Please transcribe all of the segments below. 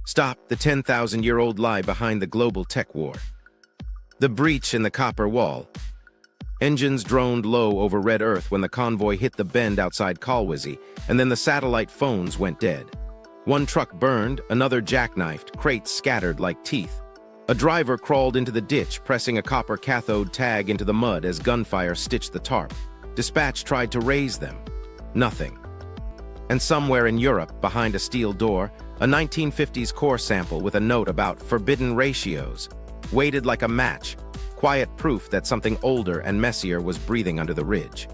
Stop the 10,000-year-old lie behind the global tech war. The breach in the copper wall. Engines droned low over red Earth when the convoy hit the bend outside Kalwizi, and then the satellite phones went dead. One truck burned, another jackknifed, crates scattered like teeth. A driver crawled into the ditch, pressing a copper cathode tag into the mud as gunfire stitched the tarp. Dispatch tried to raise them. Nothing. And somewhere in Europe, behind a steel door, a 1950s core sample with a note about forbidden ratios, weighted like a match, quiet proof that something older and messier was breathing under the ridge.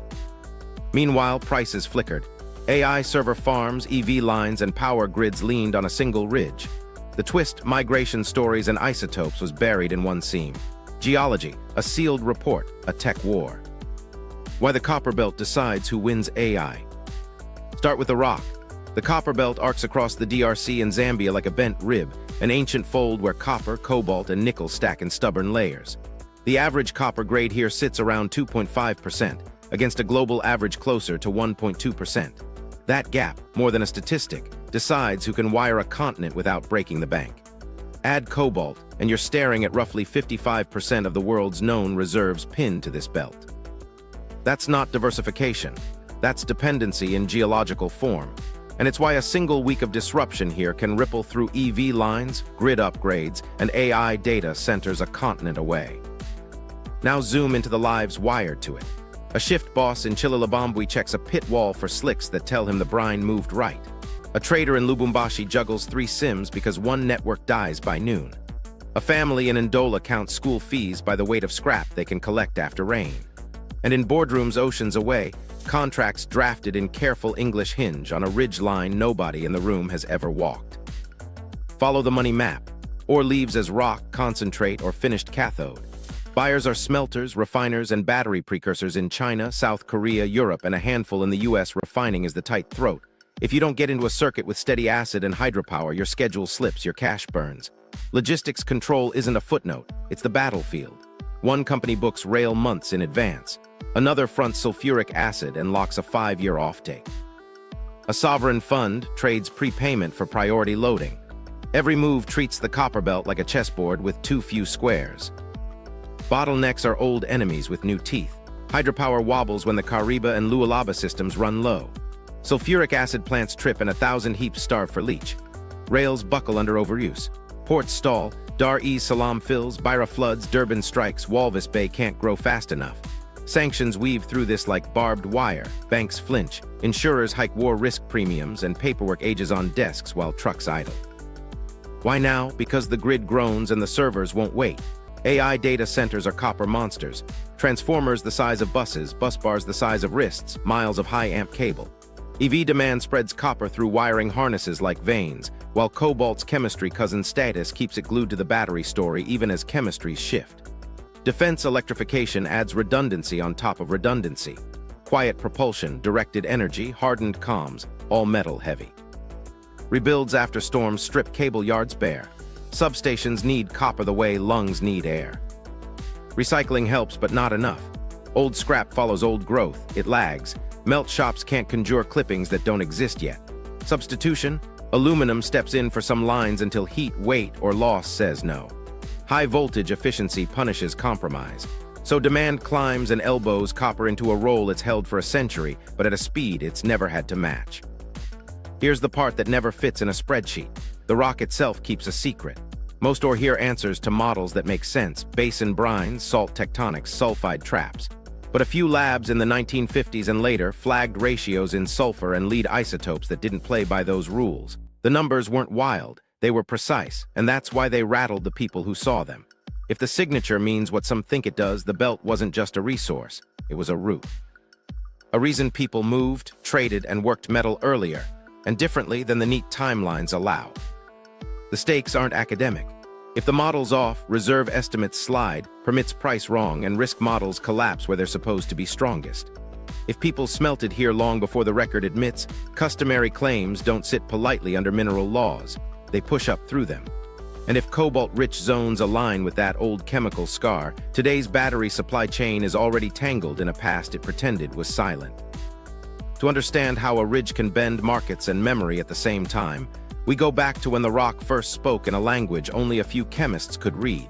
Meanwhile, prices flickered. AI server farms, EV lines, and power grids leaned on a single ridge. The twist, migration stories, and isotopes was buried in one seam. Geology, a sealed report, a tech war. Why the Copperbelt decides who wins AI. Start with the rock. The Copperbelt arcs across the DRC and Zambia like a bent rib, an ancient fold where copper, cobalt, and nickel stack in stubborn layers. The average copper grade here sits around 2.5%, against a global average closer to 1.2%. That gap, more than a statistic, decides who can wire a continent without breaking the bank. Add cobalt, and you're staring at roughly 55% of the world's known reserves pinned to this belt. That's not diversification. That's dependency in geological form. And it's why a single week of disruption here can ripple through EV lines, grid upgrades, and AI data centers a continent away. Now zoom into the lives wired to it. A shift boss in Chililabambwe checks a pit wall for slicks that tell him the brine moved right. A trader in Lubumbashi juggles 3 SIMs because one network dies by noon. A family in Ndola counts school fees by the weight of scrap they can collect after rain. And in boardrooms oceans away, contracts drafted in careful English hinge on a ridge line nobody in the room has ever walked. Follow the money map, or leaves as rock, concentrate, or finished cathode. Buyers are smelters, refiners, and battery precursors in China, South Korea, Europe, and a handful in the US. Refining is the tight throat. If you don't get into a circuit with steady acid and hydropower, your schedule slips, your cash burns. Logistics control isn't a footnote, it's the battlefield. One company books rail months in advance. Another fronts sulfuric acid and locks a 5-year offtake. A sovereign fund trades prepayment for priority loading. Every move treats the Copperbelt like a chessboard with too few squares. Bottlenecks are old enemies with new teeth. Hydropower wobbles when the Kariba and Lualaba systems run low. Sulfuric acid plants trip and 1,000 heaps starve for leach. Rails buckle under overuse. Ports stall. Dar es Salaam fills. Beira floods. Durban strikes. Walvis Bay can't grow fast enough. Sanctions weave through this like barbed wire. Banks flinch. Insurers hike war risk premiums, and paperwork ages on desks while trucks idle. Why now? Because the grid groans and the servers won't wait. AI data centers are copper monsters. Transformers the size of buses, bus bars the size of wrists, miles of high-amp cable. EV demand spreads copper through wiring harnesses like veins, while Cobalt's chemistry cousin status keeps it glued to the battery story even as chemistries shift. Defense electrification adds redundancy on top of redundancy. Quiet propulsion, directed energy, hardened comms, all metal heavy. Rebuilds after storms strip cable yards bare. Substations need copper the way lungs need air. Recycling helps, but not enough. Old scrap follows old growth, it lags. Melt shops can't conjure clippings that don't exist yet. Substitution, aluminum steps in for some lines until heat, weight, or loss says no. High voltage efficiency punishes compromise. So demand climbs and elbows copper into a roll it's held for a century, but at a speed it's never had to match. Here's the part that never fits in a spreadsheet. The rock itself keeps a secret. Most ore here answers to models that make sense: basin brines, salt tectonics, sulfide traps. But a few labs in the 1950s and later flagged ratios in sulfur and lead isotopes that didn't play by those rules. The numbers weren't wild, they were precise, and that's why they rattled the people who saw them. If the signature means what some think it does, the belt wasn't just a resource, it was a route. A reason people moved, traded, and worked metal earlier, and differently than the neat timelines allow. The stakes aren't academic. If the model's off, reserve estimates slide, permits price wrong, and risk models collapse where they're supposed to be strongest. If people smelted here long before the record admits, customary claims don't sit politely under mineral laws. They push up through them. And if cobalt-rich zones align with that old chemical scar, today's battery supply chain is already tangled in a past it pretended was silent. To understand how a ridge can bend markets and memory at the same time, We go back to when the rock first spoke in a language only a few chemists could read,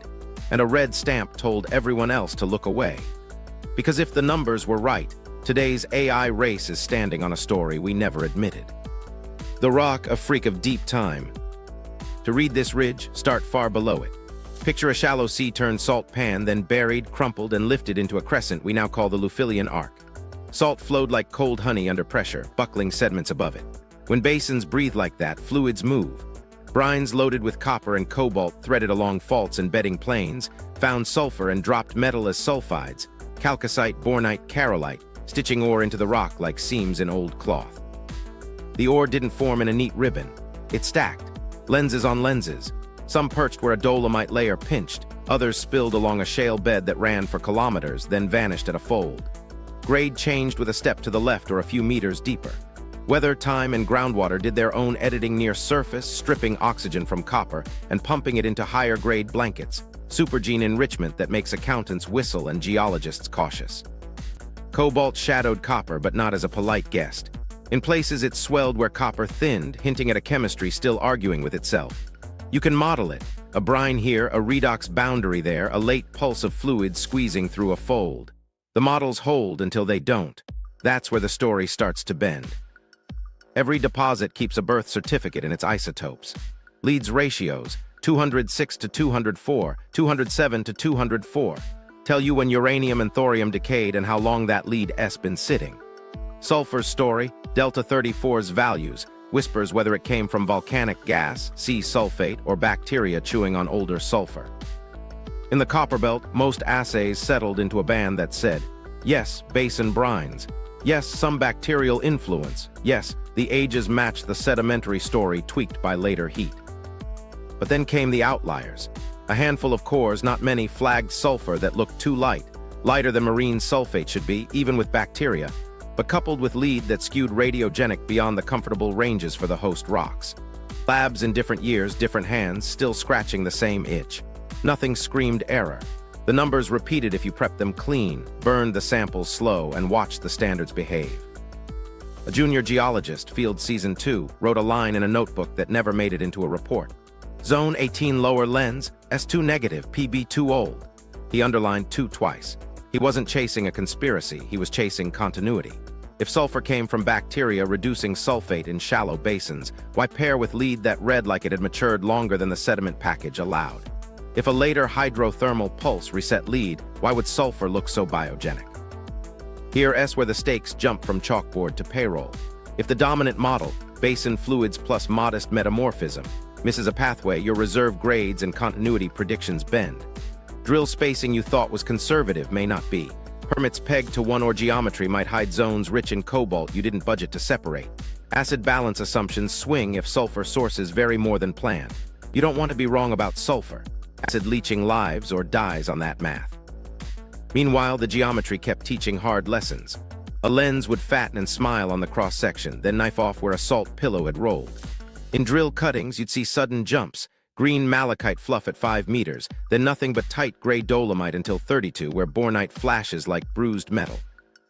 and a red stamp told everyone else to look away. Because if the numbers were right, today's AI race is standing on a story we never admitted. The rock, a freak of deep time. To read this ridge, start far below it. Picture a shallow sea-turned salt pan, then buried, crumpled, and lifted into a crescent we now call the Lufilian Arc. Salt flowed like cold honey under pressure, buckling sediments above it. When basins breathe like that, fluids move. Brines loaded with copper and cobalt threaded along faults and bedding plains, found sulfur and dropped metal as sulfides, chalcocite, bornite, carolite, stitching ore into the rock like seams in old cloth. The ore didn't form in a neat ribbon. It stacked, lenses on lenses. Some perched where a dolomite layer pinched, others spilled along a shale bed that ran for kilometers, then vanished at a fold. Grade changed with a step to the left or a few meters deeper. Weather, time, and groundwater did their own editing near surface, stripping oxygen from copper and pumping it into higher-grade blankets, supergene enrichment that makes accountants whistle and geologists cautious. Cobalt shadowed copper, but not as a polite guest. In places it swelled where copper thinned, hinting at a chemistry still arguing with itself. You can model it. A brine here, a redox boundary there, a late pulse of fluid squeezing through a fold. The models hold until they don't. That's where the story starts to bend. Every deposit keeps a birth certificate in its isotopes. Leads ratios, 206 to 204, 207 to 204. Tell you when uranium and thorium decayed and how long that lead S been sitting. Sulfur's story, Delta 34's values, whispers whether it came from volcanic gas, sea sulfate, or bacteria chewing on older sulfur. In the Copperbelt, most assays settled into a band that said, yes, basin brines. Yes, some bacterial influence. Yes, the ages match the sedimentary story tweaked by later heat. But then came the outliers. A handful of cores, not many, flagged sulfur that looked too light, lighter than marine sulfate should be, even with bacteria, but coupled with lead that skewed radiogenic beyond the comfortable ranges for the host rocks. Labs in different years, different hands, still scratching the same itch. Nothing screamed error. The numbers repeated if you prepped them clean, burned the samples slow, and watched the standards behave. A junior geologist, Field Season 2, wrote a line in a notebook that never made it into a report. Zone 18 lower lens, S2 negative, PB 2 old. He underlined 2 twice. He wasn't chasing a conspiracy, he was chasing continuity. If sulfur came from bacteria reducing sulfate in shallow basins, why pair with lead that read like it had matured longer than the sediment package allowed? If a later hydrothermal pulse reset lead, why would sulfur look so biogenic? Here S where the stakes jump from chalkboard to payroll. If the dominant model, basin fluids plus modest metamorphism, misses a pathway, your reserve grades and continuity predictions bend. Drill spacing you thought was conservative may not be. Permits pegged to one ore geometry might hide zones rich in cobalt you didn't budget to separate. Acid balance assumptions swing if sulfur sources vary more than planned. You don't want to be wrong about sulfur. Acid leaching lives or dies on that math. Meanwhile, the geometry kept teaching hard lessons. A lens would fatten and smile on the cross-section, then knife off where a salt pillow had rolled. In drill cuttings, you'd see sudden jumps, green malachite fluff at 5 meters, then nothing but tight gray dolomite until 32, where bornite flashes like bruised metal.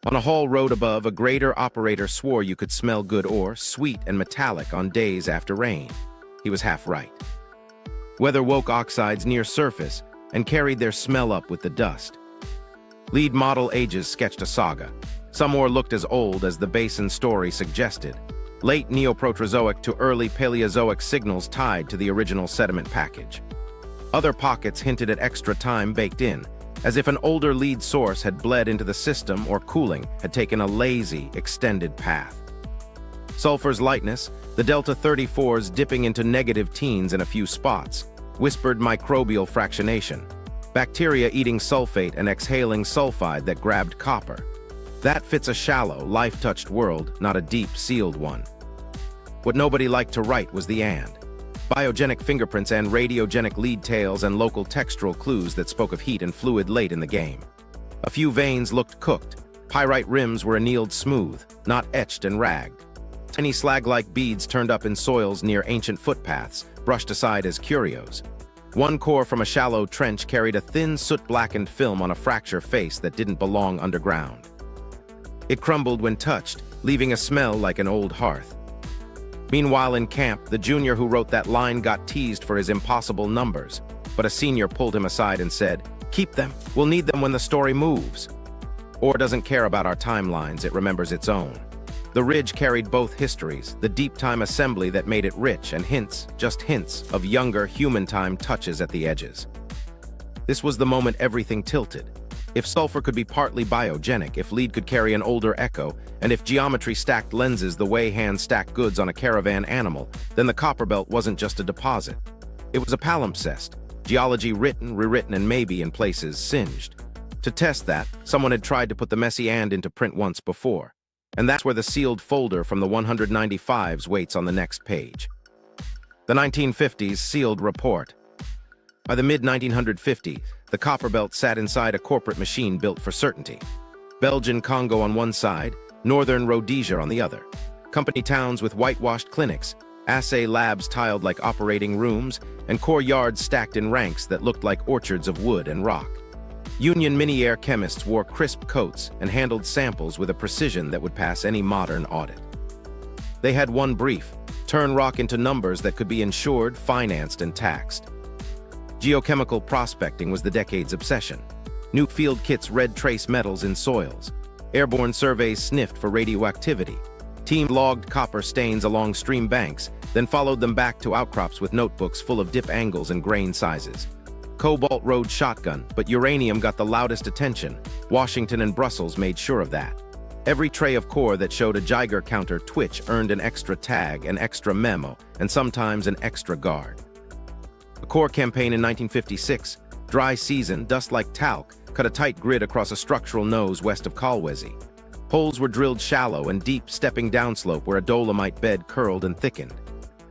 On a haul road above, a grader operator swore you could smell good ore, sweet and metallic on days after rain. He was half right. Weather woke oxides near surface and carried their smell up with the dust. Lead model ages sketched a saga. Some ore looked as old as the basin story suggested. Late Neoproterozoic to early Paleozoic signals tied to the original sediment package. Other pockets hinted at extra time baked in, as if an older lead source had bled into the system or cooling had taken a lazy, extended path. Sulfur's lightness, the Delta 34s dipping into negative teens in a few spots, whispered microbial fractionation. Bacteria eating sulfate and exhaling sulfide that grabbed copper. That fits a shallow, life-touched world, not a deep, sealed one. What nobody liked to write was the and. Biogenic fingerprints and radiogenic lead tails and local textural clues that spoke of heat and fluid late in the game. A few veins looked cooked. Pyrite rims were annealed smooth, not etched and ragged. Tiny slag-like beads turned up in soils near ancient footpaths, brushed aside as curios. One core from a shallow trench carried a thin soot-blackened film on a fracture face that didn't belong underground. It crumbled when touched, leaving a smell like an old hearth. Meanwhile, in camp, the junior who wrote that line got teased for his impossible numbers, but a senior pulled him aside and said, "Keep them. We'll need them when the story moves." Ore doesn't care about our timelines, it remembers its own. The ridge carried both histories, the deep time assembly that made it rich, and hints, just hints, of younger human time touches at the edges. This was the moment everything tilted. If sulfur could be partly biogenic, if lead could carry an older echo, and if geometry stacked lenses the way hands stack goods on a caravan animal, then the Copperbelt wasn't just a deposit. It was a palimpsest, geology written, rewritten, and maybe, in places, singed. To test that, someone had tried to put the messy and into print once before. And that's where the sealed folder from the 195s waits on the next page. The 1950s sealed report. By the mid-1950s, the Copperbelt sat inside a corporate machine built for certainty. Belgian Congo on one side, northern Rhodesia on the other. Company towns with whitewashed clinics, assay labs tiled like operating rooms, and core yards stacked in ranks that looked like orchards of wood and rock. Union mini-air chemists wore crisp coats and handled samples with a precision that would pass any modern audit. They had one brief: turn rock into numbers that could be insured, financed, and taxed. Geochemical prospecting was the decade's obsession. New field kits read trace metals in soils. Airborne surveys sniffed for radioactivity. Team logged copper stains along stream banks, then followed them back to outcrops with notebooks full of dip angles and grain sizes. Cobalt rode shotgun, but uranium got the loudest attention. Washington and Brussels made sure of that. Every tray of core that showed a Geiger counter twitch earned an extra tag, an extra memo, and sometimes an extra guard. A core campaign in 1956, dry season, dust like talc, cut a tight grid across a structural nose west of Kolwezi. Holes were drilled shallow and deep, stepping downslope where a dolomite bed curled and thickened.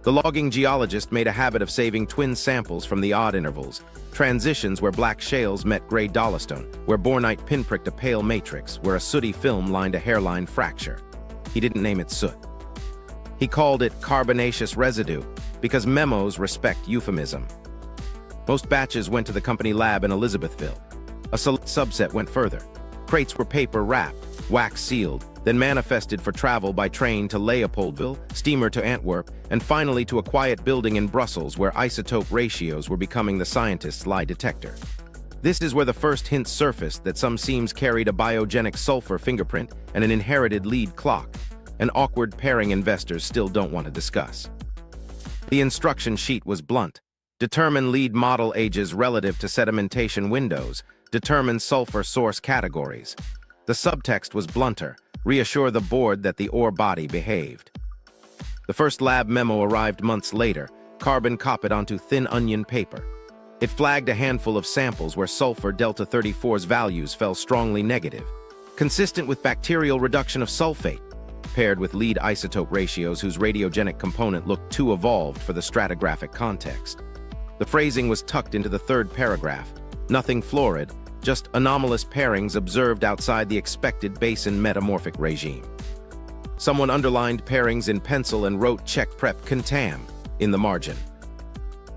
The logging geologist made a habit of saving twin samples from the odd intervals, transitions where black shales met gray dolostone, where bornite pinpricked a pale matrix, where a sooty film lined a hairline fracture. He didn't name it soot. He called it carbonaceous residue, because memos respect euphemism. Most batches went to the company lab in Elizabethville. A select subset went further. Crates were paper wrapped, wax sealed, then manifested for travel by train to Leopoldville, steamer to Antwerp, and finally to a quiet building in Brussels where isotope ratios were becoming the scientist's lie detector. This is where the first hints surfaced that some seams carried a biogenic sulfur fingerprint and an inherited lead clock, an awkward pairing investors still don't want to discuss. The instruction sheet was blunt. Determine lead model ages relative to sedimentation windows. Determine sulfur source categories. The subtext was blunter. Reassure the board that the ore body behaved. The first lab memo arrived months later, carbon copied onto thin onion paper. It flagged a handful of samples where sulfur delta 34's values fell strongly negative, consistent with bacterial reduction of sulfate, paired with lead isotope ratios whose radiogenic component looked too evolved for the stratigraphic context. The phrasing was tucked into the third paragraph. Nothing florid, just anomalous pairings observed outside the expected basin metamorphic regime. Someone underlined pairings in pencil and wrote check prep contam in the margin.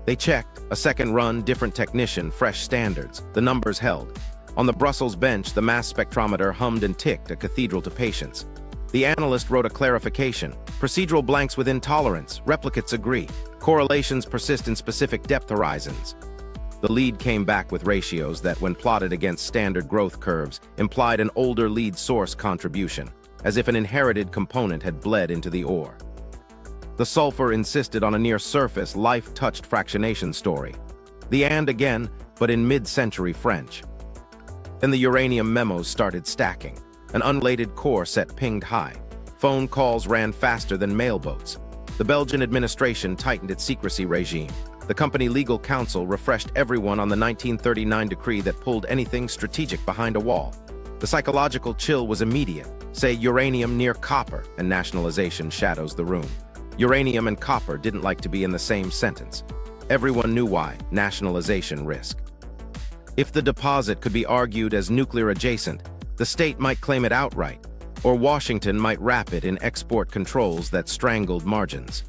They checked, a second run, different technician, fresh standards. The numbers held. On the Brussels bench, the mass spectrometer hummed and ticked, a cathedral to patience. The analyst wrote a clarification. Procedural blanks within tolerance. Replicates agree. Correlations persist in specific depth horizons. The lead came back with ratios that, when plotted against standard growth curves, implied an older lead source contribution, as if an inherited component had bled into the ore. The sulfur insisted on a near-surface, life-touched fractionation story. The and again, but in mid-century French. Then the uranium memos started stacking. An unrelated core set pinged high. Phone calls ran faster than mailboats. The Belgian administration tightened its secrecy regime. The company legal counsel refreshed everyone on the 1939 decree that pulled anything strategic behind a wall. The psychological chill was immediate. Say uranium near copper, and nationalization shadows the room. Uranium and copper didn't like to be in the same sentence. Everyone knew why: nationalization risk. If the deposit could be argued as nuclear adjacent, the state might claim it outright, or Washington might wrap it in export controls that strangled margins.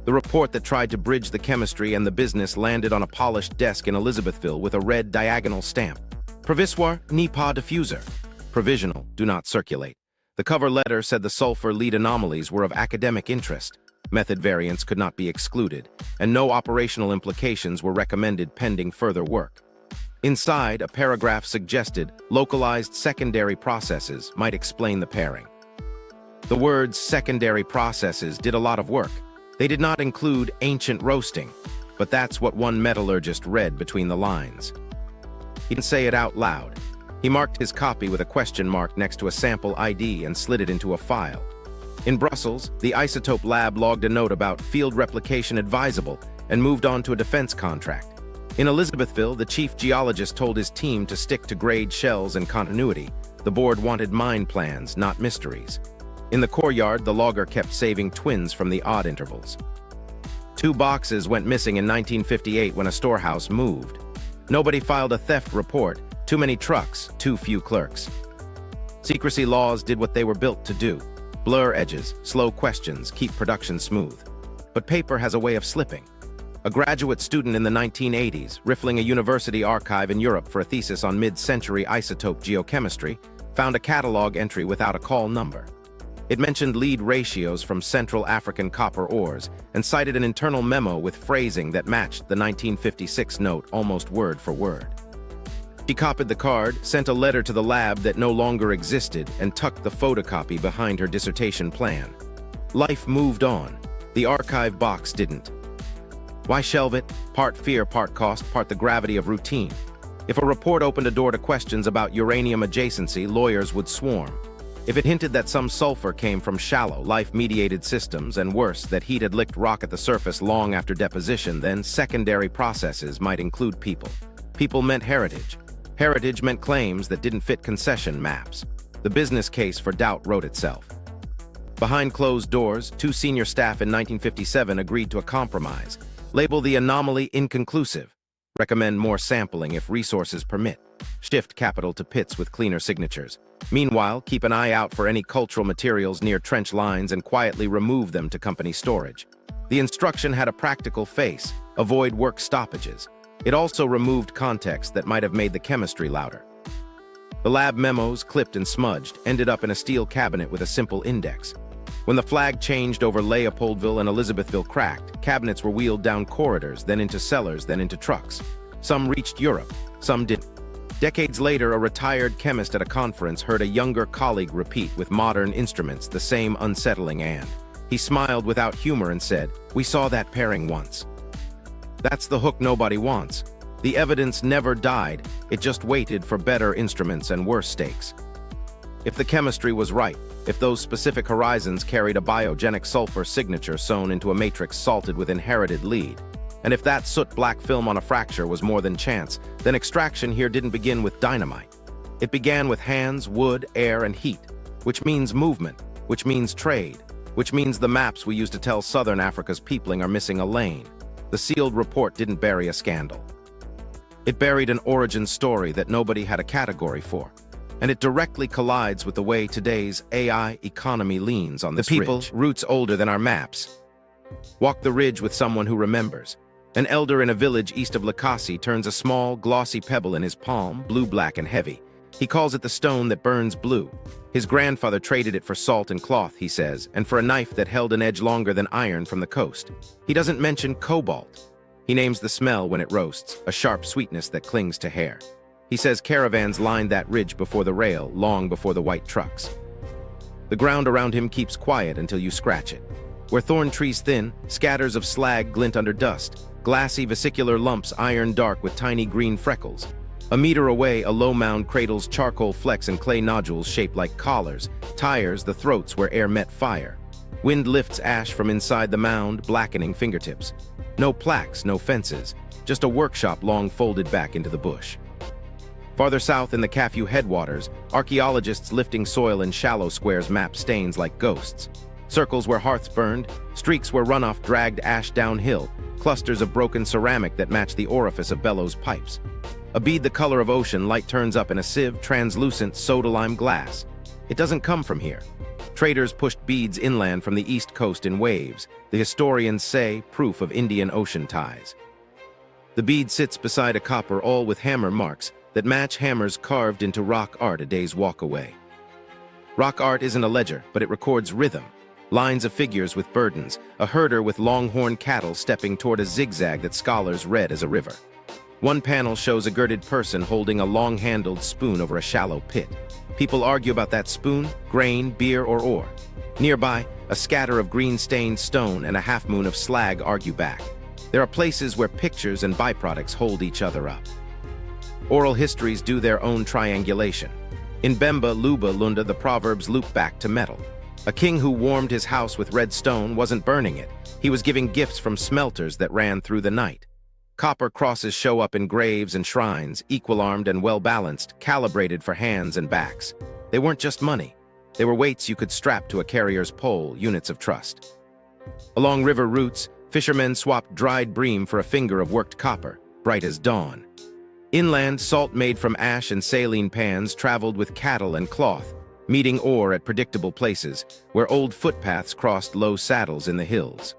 The report that tried to bridge the chemistry and the business landed on a polished desk in Elizabethville with a red diagonal stamp. Provisoire, ni pas diffuser. Provisional, do not circulate. The cover letter said the sulfur lead anomalies were of academic interest. Method variants could not be excluded, and no operational implications were recommended pending further work. Inside, a paragraph suggested localized secondary processes might explain the pairing. The words secondary processes did a lot of work. They did not include ancient roasting, but that's what one metallurgist read between the lines. He didn't say it out loud. He marked his copy with a question mark next to a sample ID and slid it into a file. In Brussels, the Isotope lab logged a note about field replication advisable and moved on to a defense contract. In Elizabethville, the chief geologist told his team to stick to grade shells and continuity. The board wanted mine plans, not mysteries. In the core yard, the logger kept saving twins from the odd intervals. 2 boxes went missing in 1958 when a storehouse moved. Nobody filed a theft report. Too many trucks, too few clerks. Secrecy laws did what they were built to do. Blur edges, slow questions, keep production smooth. But paper has a way of slipping. A graduate student in the 1980s, riffling a university archive in Europe for a thesis on mid-century isotope geochemistry, found a catalog entry without a call number. It mentioned lead ratios from Central African copper ores and cited an internal memo with phrasing that matched the 1956 note almost word for word. She copied the card, sent a letter to the lab that no longer existed, and tucked the photocopy behind her dissertation plan. Life moved on. The archive box didn't. Why shelve it? Part fear, part cost, part the gravity of routine. If a report opened a door to questions about uranium adjacency, lawyers would swarm. If it hinted that some sulfur came from shallow, life-mediated systems, and worse, that heat had licked rock at the surface long after deposition, then secondary processes might include people. People meant heritage. Heritage meant claims that didn't fit concession maps. The business case for Drought wrote itself. Behind closed doors, 2 senior staff in 1957 agreed to a compromise. Label the anomaly inconclusive. Recommend more sampling if resources permit. Shift capital to pits with cleaner signatures. Meanwhile, keep an eye out for any cultural materials near trench lines and quietly remove them to company storage. The instruction had a practical face. Avoid work stoppages. It also removed context that might have made the chemistry louder. The lab memos, clipped and smudged, ended up in a steel cabinet with a simple index. When the flag changed over Leopoldville and Elizabethville cracked, cabinets were wheeled down corridors, then into cellars, then into trucks. Some reached Europe, some didn't. Decades later, a retired chemist at a conference heard a younger colleague repeat with modern instruments the same unsettling and. He smiled without humor and said, "We saw that pairing once." That's the hook nobody wants. The evidence never died, it just waited for better instruments and worse stakes. If the chemistry was right, if those specific horizons carried a biogenic sulfur signature sewn into a matrix salted with inherited lead, and if that soot-black film on a fracture was more than chance, then extraction here didn't begin with dynamite. It began with hands, wood, air, and heat, which means movement, which means trade, which means the maps we use to tell Southern Africa's peopling are missing a lane. The sealed report didn't bury a scandal. It buried an origin story that nobody had a category for, and it directly collides with the way today's AI economy leans on this people, roots older than our maps. Walk the ridge with someone who remembers. An elder in a village east of Lakasi turns a small, glossy pebble in his palm, blue-black and heavy. He calls it the stone that burns blue. His grandfather traded it for salt and cloth, he says, and for a knife that held an edge longer than iron from the coast. He doesn't mention cobalt. He names the smell when it roasts, a sharp sweetness that clings to hair. He says caravans lined that ridge before the rail, long before the white trucks. The ground around him keeps quiet until you scratch it. Where thorn trees thin, scatters of slag glint under dust, glassy vesicular lumps iron dark with tiny green freckles. A meter away, a low mound cradles charcoal flecks and clay nodules shaped like collars, tires the throats where air met fire. Wind lifts ash from inside the mound, blackening fingertips. No plaques, no fences, just a workshop long folded back into the bush. Farther south in the Coups headwaters, archaeologists lifting soil in shallow squares map stains like ghosts. Circles where hearths burned, streaks where runoff dragged ash downhill, clusters of broken ceramic that match the orifice of bellows pipes. A bead the color of ocean, light turns up in a sieve, translucent soda-lime glass. It doesn't come from here. Traders pushed beads inland from the east coast in waves, the historians say proof of Indian Ocean ties. The bead sits beside a copper awl with hammer marks that match hammers carved into rock art a day's walk away. Rock art isn't a ledger, but it records rhythm. Lines of figures with burdens, a herder with longhorn cattle stepping toward a zigzag that scholars read as a river. One panel shows a girded person holding a long-handled spoon over a shallow pit. People argue about that spoon, grain, beer, or ore. Nearby, a scatter of green-stained stone and a half-moon of slag argue back. There are places where pictures and byproducts hold each other up. Oral histories do their own triangulation. In Bemba Luba Lunda, the proverbs loop back to metal. A king who warmed his house with red stone wasn't burning it. He was giving gifts from smelters that ran through the night. Copper crosses show up in graves and shrines, equal-armed and well-balanced, calibrated for hands and backs. They weren't just money. They were weights you could strap to a carrier's pole, units of trust. Along river routes, fishermen swapped dried bream for a finger of worked copper, bright as dawn. Inland, salt made from ash and saline pans traveled with cattle and cloth, meeting ore at predictable places, where old footpaths crossed low saddles in the hills.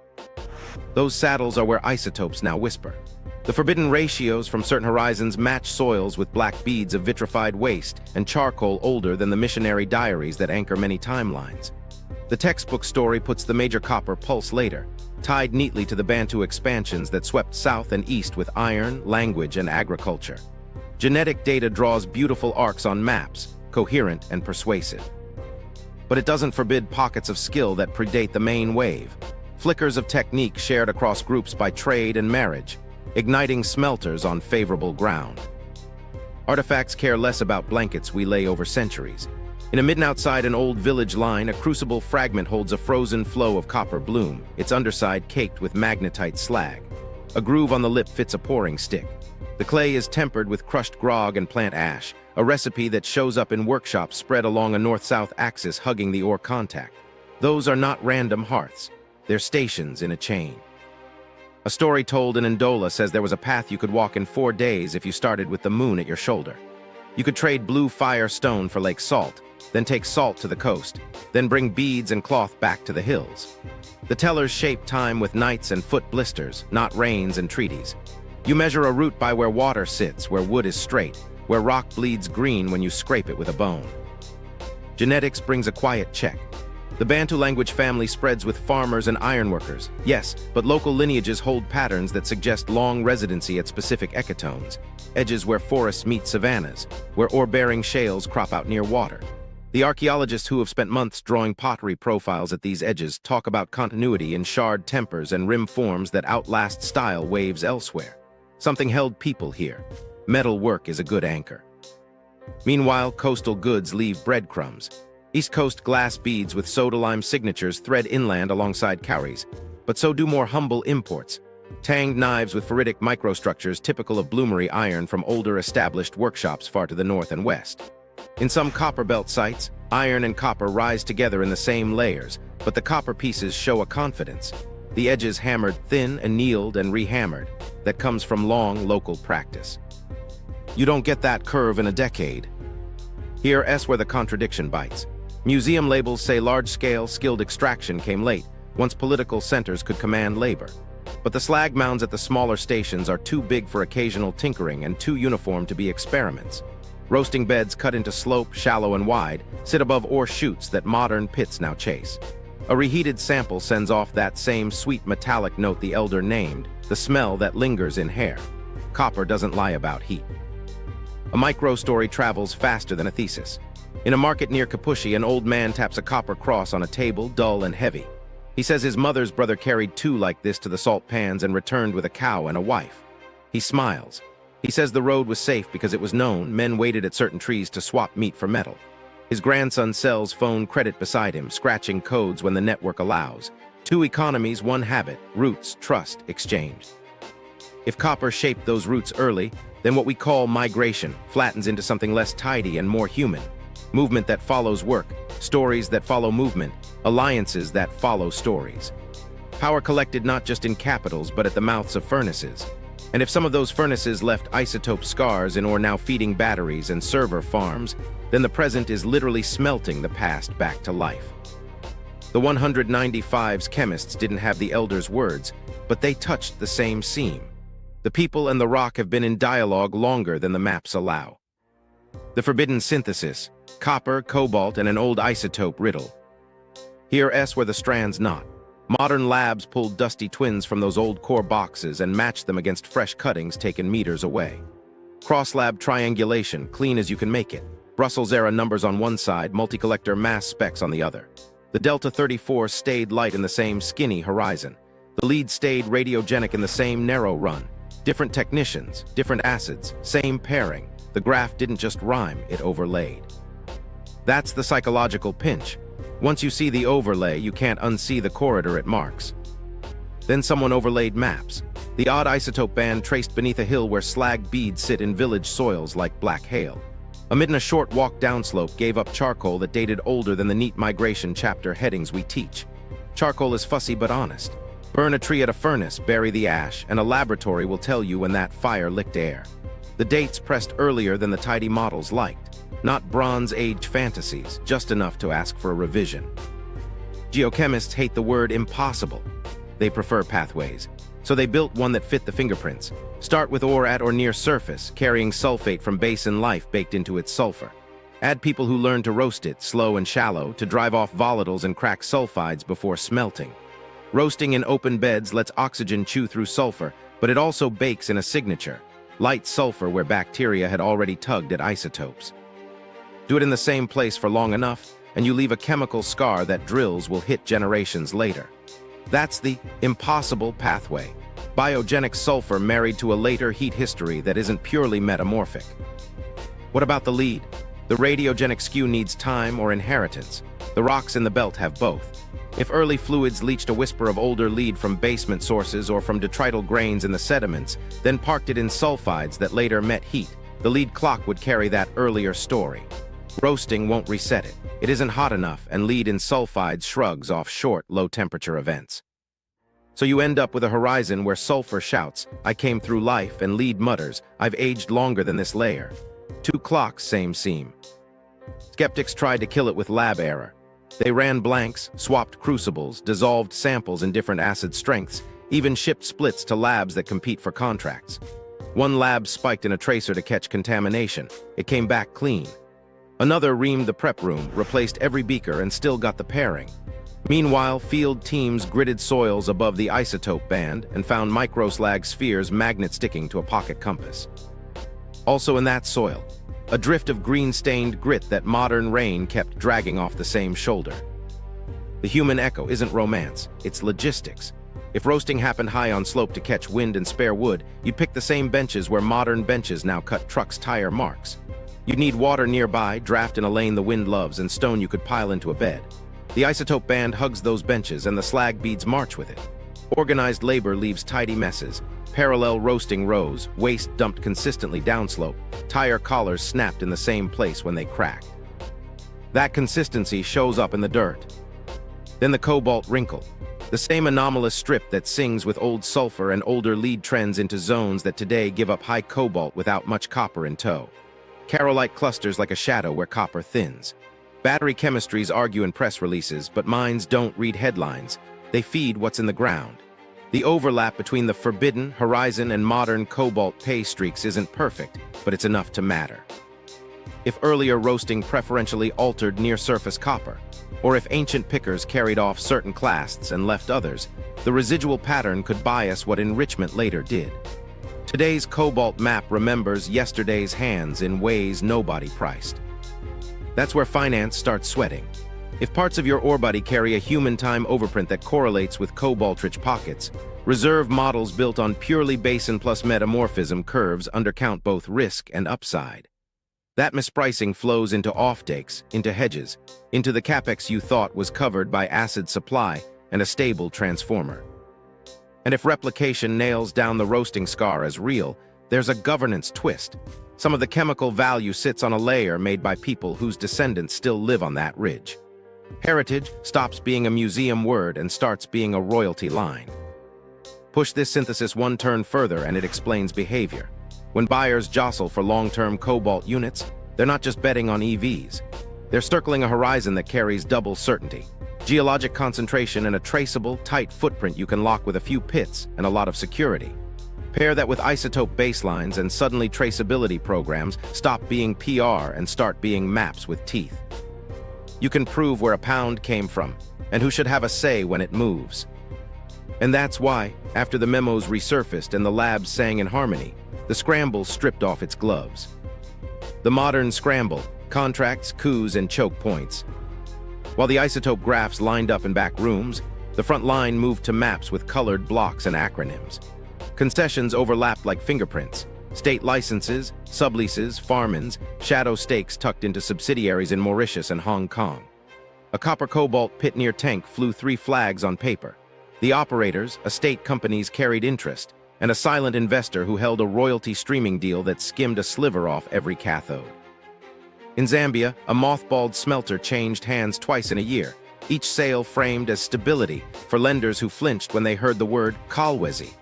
Those saddles are where isotopes now whisper. The forbidden ratios from certain horizons match soils with black beads of vitrified waste and charcoal older than the missionary diaries that anchor many timelines. The textbook story puts the major copper pulse later, tied neatly to the Bantu expansions that swept south and east with iron, language, and agriculture. Genetic data draws beautiful arcs on maps, coherent and persuasive. But it doesn't forbid pockets of skill that predate the main wave, flickers of technique shared across groups by trade and marriage, igniting smelters on favorable ground. Artifacts care less about blankets we lay over centuries. In a midden outside an old village line, a crucible fragment holds a frozen flow of copper bloom, its underside caked with magnetite slag. A groove on the lip fits a pouring stick. The clay is tempered with crushed grog and plant ash, a recipe that shows up in workshops spread along a north-south axis hugging the ore contact. Those are not random hearths. They're stations in a chain. A story told in Ndola says there was a path you could walk in 4 days if you started with the moon at your shoulder. You could trade blue fire stone for lake salt, then take salt to the coast, then bring beads and cloth back to the hills. The tellers shape time with nights and foot blisters, not rains and treaties. You measure a route by where water sits, where wood is straight, where rock bleeds green when you scrape it with a bone. Genetics brings a quiet check. The Bantu language family spreads with farmers and ironworkers, yes, but local lineages hold patterns that suggest long residency at specific ectones, edges where forests meet savannas, where ore-bearing shales crop out near water. The archaeologists who have spent months drawing pottery profiles at these edges talk about continuity in shard tempers and rim forms that outlast style waves elsewhere. Something held people here. Metal work is a good anchor. Meanwhile, coastal goods leave breadcrumbs. East Coast glass beads with soda-lime signatures thread inland alongside cowries, but so do more humble imports. Tanged knives with ferritic microstructures typical of bloomery iron from older established workshops far to the north and west. In some copperbelt sites, iron and copper rise together in the same layers, but the copper pieces show a confidence. The edges hammered thin, annealed, and rehammered, that comes from long local practice. You don't get that curve in a decade. Here's where the contradiction bites. Museum labels say large-scale, skilled extraction came late, once political centers could command labor. But the slag mounds at the smaller stations are too big for occasional tinkering and too uniform to be experiments. Roasting beds cut into slope, shallow and wide, sit above ore chutes that modern pits now chase. A reheated sample sends off that same sweet metallic note the elder named, the smell that lingers in hair. Copper doesn't lie about heat. A micro-story travels faster than a thesis. In a market near Kapushi, an old man taps a copper cross on a table, dull and heavy. He says his mother's brother carried 2 like this to the salt pans and returned with a cow and a wife. He smiles. He says the road was safe because it was known men waited at certain trees to swap meat for metal. His grandson sells phone credit beside him, scratching codes when the network allows. 2 economies, 1 habit, roots, trust, exchange. If copper shaped those roots early, then what we call migration flattens into something less tidy and more human. Movement that follows work, stories that follow movement, alliances that follow stories. Power collected not just in capitals but at the mouths of furnaces. And if some of those furnaces left isotope scars in or now feeding batteries and server farms, then the present is literally smelting the past back to life. The 195's chemists didn't have the elders' words, but they touched the same seam. The people and the rock have been in dialogue longer than the maps allow. The forbidden synthesis, copper, cobalt, and an old isotope riddle. Here S where the strands knot. Modern labs pulled dusty twins from those old core boxes and matched them against fresh cuttings taken meters away. Cross-lab triangulation, clean as you can make it. Brussels-era numbers on one side, multi-collector mass specs on the other. The Delta 34 stayed light in the same skinny horizon. The lead stayed radiogenic in the same narrow run. Different technicians, different acids, same pairing. The graph didn't just rhyme, it overlaid. That's the psychological pinch. Once you see the overlay, you can't unsee the corridor it marks. Then someone overlaid maps. The odd isotope band traced beneath a hill where slag beads sit in village soils like black hail. Amid a short walk downslope gave up charcoal that dated older than the neat migration chapter headings we teach. Charcoal is fussy but honest. Burn a tree at a furnace, bury the ash, and a laboratory will tell you when that fire licked air. The dates pressed earlier than the tidy models liked. Not Bronze Age fantasies, just enough to ask for a revision. Geochemists hate the word impossible. They prefer pathways. So they built one that fit the fingerprints. Start with ore at or near surface, carrying sulfate from basin life baked into its sulfur. Add people who learn to roast it, slow and shallow, to drive off volatiles and crack sulfides before smelting. Roasting in open beds lets oxygen chew through sulfur, but it also bakes in a signature, light sulfur where bacteria had already tugged at isotopes. Do it in the same place for long enough, and you leave a chemical scar that drills will hit generations later. That's the impossible pathway. Biogenic sulfur married to a later heat history that isn't purely metamorphic. What about the lead? The radiogenic skew needs time or inheritance. The rocks in the belt have both. If early fluids leached a whisper of older lead from basement sources or from detrital grains in the sediments, then parked it in sulfides that later met heat, the lead clock would carry that earlier story. Roasting won't reset it. It isn't hot enough, and lead in sulfides shrugs off short, low-temperature events. So you end up with a horizon where sulfur shouts, "I came through life," and lead mutters, "I've aged longer than this layer." 2 clocks, same seam. Skeptics tried to kill it with lab error. They ran blanks, swapped crucibles, dissolved samples in different acid strengths, even shipped splits to labs that compete for contracts. One lab spiked in a tracer to catch contamination. It came back clean. Another reamed the prep room, replaced every beaker, and still got the pairing. Meanwhile, field teams gridded soils above the isotope band and found microslag spheres magnet sticking to a pocket compass. Also in that soil, a drift of green-stained grit that modern rain kept dragging off the same shoulder. The human echo isn't romance, it's logistics. If roasting happened high on slope to catch wind and spare wood, you'd pick the same benches where modern benches now cut trucks' tire marks. You'd need water nearby, draft in a lane the wind loves, and stone you could pile into a bed. The isotope band hugs those benches, and the slag beads march with it. Organized labor leaves tidy messes. Parallel roasting rows, waste dumped consistently downslope, tire collars snapped in the same place when they crack. That consistency shows up in the dirt. Then the cobalt wrinkle, the same anomalous strip that sings with old sulfur and older lead trends into zones that today give up high cobalt without much copper in tow. Carolite clusters like a shadow where copper thins. Battery chemistries argue in press releases, but minds don't read headlines. They feed what's in the ground. The overlap between the forbidden, horizon, and modern cobalt pay streaks isn't perfect, but it's enough to matter. If earlier roasting preferentially altered near-surface copper, or if ancient pickers carried off certain clasts and left others, the residual pattern could bias what enrichment later did. Today's cobalt map remembers yesterday's hands in ways nobody priced. That's where finance starts sweating. If parts of your ore body carry a human time overprint that correlates with cobalt-rich pockets, reserve models built on purely basin plus metamorphism curves undercount both risk and upside. That mispricing flows into offtakes, into hedges, into the capex you thought was covered by acid supply and a stable transformer. And if replication nails down the roasting scar as real, there's a governance twist. Some of the chemical value sits on a layer made by people whose descendants still live on that ridge. Heritage stops being a museum word and starts being a royalty line. Push this synthesis one turn further and it explains behavior. When buyers jostle for long-term cobalt units, they're not just betting on EVs. They're circling a horizon that carries double certainty. Geologic concentration and a traceable, tight footprint you can lock with a few pits and a lot of security. Pair that with isotope baselines and suddenly traceability programs stop being PR and start being maps with teeth. You can prove where a pound came from, and who should have a say when it moves. And that's why, after the memos resurfaced and the labs sang in harmony, the Scramble stripped off its gloves. The modern Scramble, contracts, coups, and choke points. While the Isotope graphs lined up in back rooms, the front line moved to maps with colored blocks and acronyms. Concessions overlapped like fingerprints. State licenses, subleases, farm-ins, shadow stakes tucked into subsidiaries in Mauritius and Hong Kong. A copper cobalt pit near Tank flew 3 flags on paper. The operators, estate companies carried interest, and a silent investor who held a royalty streaming deal that skimmed a sliver off every cathode. In Zambia, a mothballed smelter changed hands twice in a year, each sale framed as stability for lenders who flinched when they heard the word Kolwezi.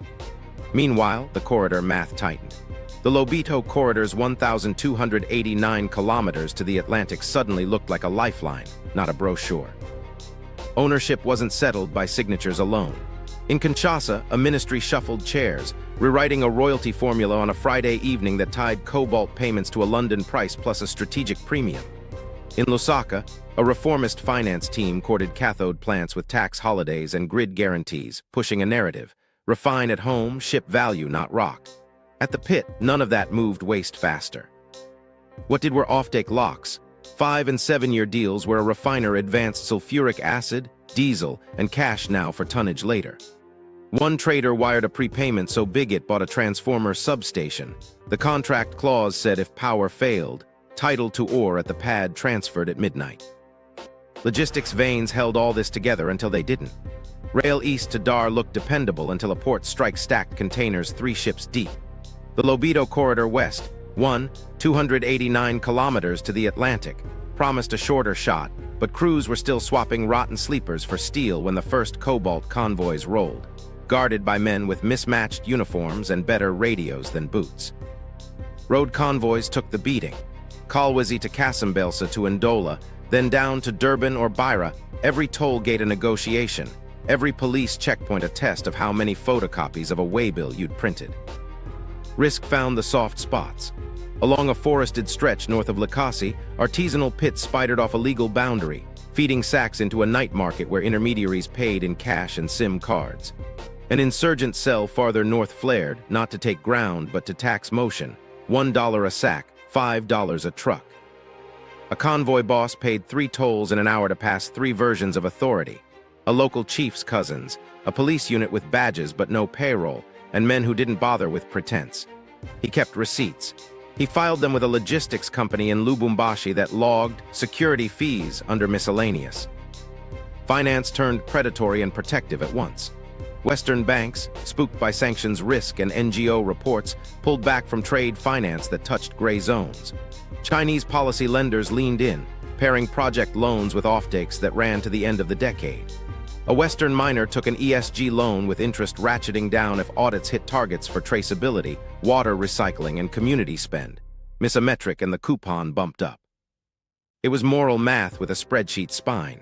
Meanwhile, the corridor math tightened. The Lobito corridor's 1,289 kilometers to the Atlantic suddenly looked like a lifeline, not a brochure. Ownership wasn't settled by signatures alone. In Kinshasa, a ministry shuffled chairs, rewriting a royalty formula on a Friday evening that tied Cobalt payments to a London price plus a strategic premium. In Lusaka, a reformist finance team courted cathode plants with tax holidays and grid guarantees, pushing a narrative: refine at home, ship value, not rock. At the pit, none of that moved waste faster. What did were offtake locks? 5- and 7-year deals where a refiner advanced sulfuric acid, diesel, and cash now for tonnage later. One trader wired a prepayment so big it bought a transformer substation. The contract clause said if power failed, title to ore at the pad transferred at midnight. Logistics veins held all this together until they didn't. Rail east to Dar looked dependable until a port strike stacked containers 3 ships deep. The Lobito corridor west, 289 kilometers to the Atlantic, promised a shorter shot, but crews were still swapping rotten sleepers for steel when the first Cobalt convoys rolled, guarded by men with mismatched uniforms and better radios than boots. Road convoys took the beating. Kolwezi to Kasambelsa to Ndola, then down to Durban or Beira, every toll gate a negotiation, every police checkpoint a test of how many photocopies of a waybill you'd printed. Risk found the soft spots. Along a forested stretch north of Likasi, artisanal pits spidered off a legal boundary, feeding sacks into a night market where intermediaries paid in cash and SIM cards. An insurgent cell farther north flared, not to take ground but to tax motion, $1 a sack, $5 a truck. A convoy boss paid 3 tolls in an hour to pass 3 versions of authority. A local chief's cousins, a police unit with badges but no payroll, and men who didn't bother with pretense. He kept receipts. He filed them with a logistics company in Lubumbashi that logged security fees under miscellaneous. Finance turned predatory and protective at once. Western banks, spooked by sanctions risk and NGO reports, pulled back from trade finance that touched gray zones. Chinese policy lenders leaned in, pairing project loans with offtakes that ran to the end of the decade. A Western miner took an ESG loan with interest ratcheting down if audits hit targets for traceability, water recycling, and community spend. Miss a metric and the coupon bumped up. It was moral math with a spreadsheet spine.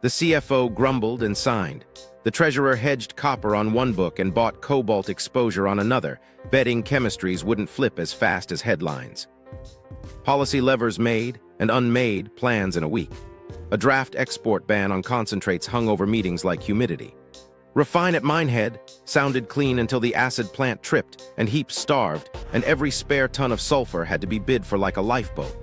The CFO grumbled and signed. The treasurer hedged copper on one book and bought cobalt exposure on another, betting chemistries wouldn't flip as fast as headlines. Policy levers made and unmade plans in a week. A draft export ban on concentrates hung over meetings like humidity. Refine at Minehead sounded clean until the acid plant tripped and heaps starved, and every spare ton of sulfur had to be bid for like a lifeboat.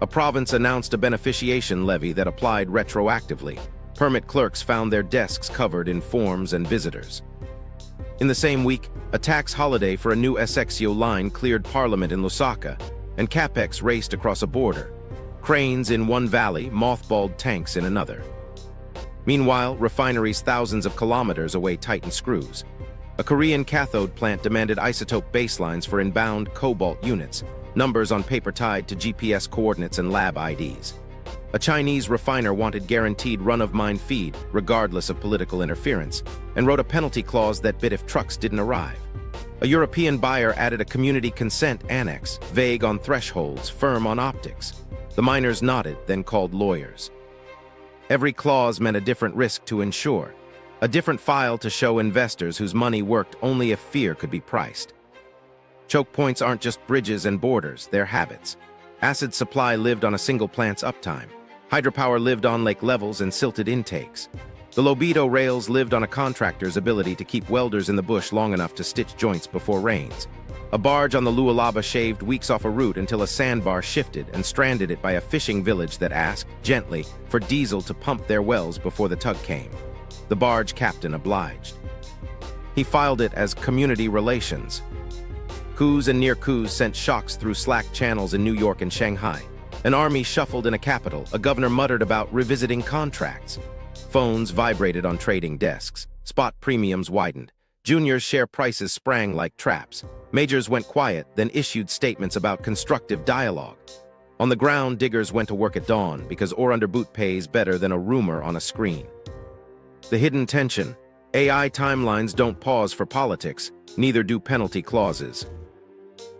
A province announced a beneficiation levy that applied retroactively. Permit clerks found their desks covered in forms and visitors. In the same week, a tax holiday for a new Essexio line cleared Parliament in Lusaka, and CapEx raced across a border. Cranes in one valley, mothballed tanks in another. Meanwhile, refineries thousands of kilometers away tightened screws. A Korean cathode plant demanded isotope baselines for inbound Cobalt units, numbers on paper tied to GPS coordinates and lab IDs. A Chinese refiner wanted guaranteed run-of-mine feed, regardless of political interference, and wrote a penalty clause that bit if trucks didn't arrive. A European buyer added a community consent annex, vague on thresholds, firm on optics. The miners nodded, then called lawyers. Every clause meant a different risk to insure, a different file to show investors whose money worked only if fear could be priced. Choke points aren't just bridges and borders, they're habits. Acid supply lived on a single plant's uptime. Hydropower lived on lake levels and silted intakes. The Lobito rails lived on a contractor's ability to keep welders in the bush long enough to stitch joints before rains. A barge on the Lualaba shaved weeks off a route until a sandbar shifted and stranded it by a fishing village that asked, gently, for diesel to pump their wells before the tug came. The barge captain obliged. He filed it as community relations. Coups and near coups sent shocks through slack channels in New York and Shanghai. An army shuffled in a capital. A governor muttered about revisiting contracts. Phones vibrated on trading desks. Spot premiums widened. Juniors' share prices sprang like traps. Majors went quiet, then issued statements about constructive dialogue. On the ground, diggers went to work at dawn because ore under boot pays better than a rumor on a screen. The hidden tension. AI timelines don't pause for politics, neither do penalty clauses.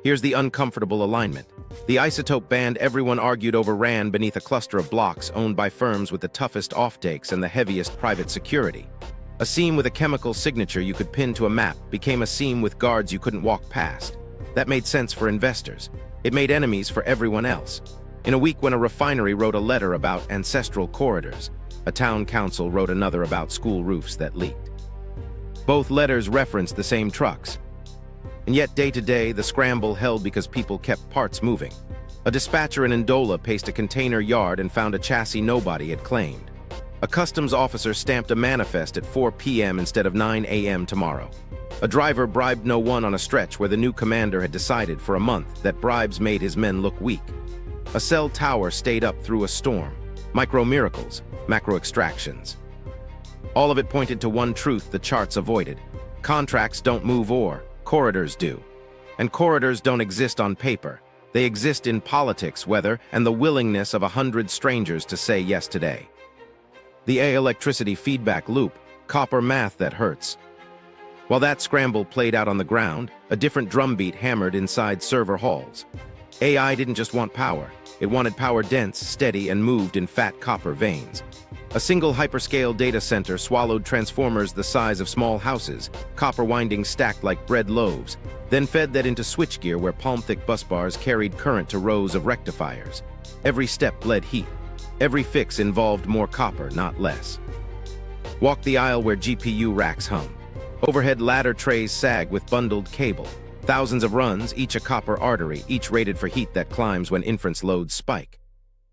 Here's the uncomfortable alignment. The Isotope band everyone argued over ran beneath a cluster of blocks owned by firms with the toughest offtakes and the heaviest private security. A seam with a chemical signature you could pin to a map became a seam with guards you couldn't walk past. That made sense for investors. It made enemies for everyone else. In a week when a refinery wrote a letter about ancestral corridors, a town council wrote another about school roofs that leaked. Both letters referenced the same trucks. And yet day to day, the scramble held because people kept parts moving. A dispatcher in Ndola paced a container yard and found a chassis nobody had claimed. A customs officer stamped a manifest at 4 p.m. instead of 9 a.m. tomorrow. A driver bribed no one on a stretch where the new commander had decided for a month that bribes made his men look weak. A cell tower stayed up through a storm. Micro-miracles, macro-extractions. All of it pointed to one truth the charts avoided. Contracts don't move ore, corridors do. And corridors don't exist on paper. They exist in politics, weather, and the willingness of 100 strangers to say yes today. The electricity feedback loop, copper math that hurts. While that scramble played out on the ground, a different drumbeat hammered inside server halls. AI didn't just want power. It wanted power dense, steady, and moved in fat copper veins. A single hyperscale data center swallowed transformers the size of small houses, copper windings stacked like bread loaves, then fed that into switchgear where palm-thick busbars carried current to rows of rectifiers. Every step bled heat. Every fix involved more copper, not less. Walk the aisle where GPU racks hum. Overhead ladder trays sag with bundled cable. Thousands of runs, each a copper artery, each rated for heat that climbs when inference loads spike.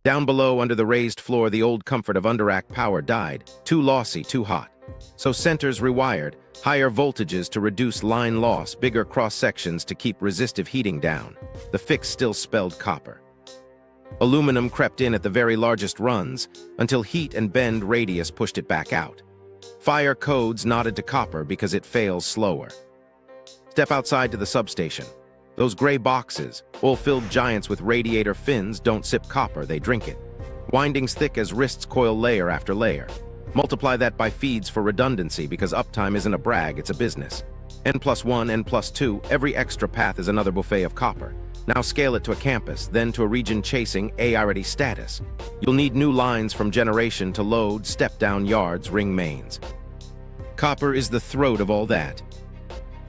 Down below, under the raised floor, the old comfort of underrack power died. Too lossy, too hot. So centers rewired, higher voltages to reduce line loss, bigger cross-sections to keep resistive heating down. The fix still spelled copper. Aluminum crept in at the very largest runs, until heat and bend radius pushed it back out. Fire codes nodded to copper because it fails slower. Step outside to the substation. Those gray boxes, oil-filled giants with radiator fins, don't sip copper, they drink it. Windings thick as wrists coil layer after layer. Multiply that by feeds for redundancy because uptime isn't a brag, it's a business. N+1, N+2, every extra path is another buffet of copper. Now scale it to a campus, then to a region chasing A-ready status. You'll need new lines from generation to load, step-down yards, ring mains. Copper is the throat of all that.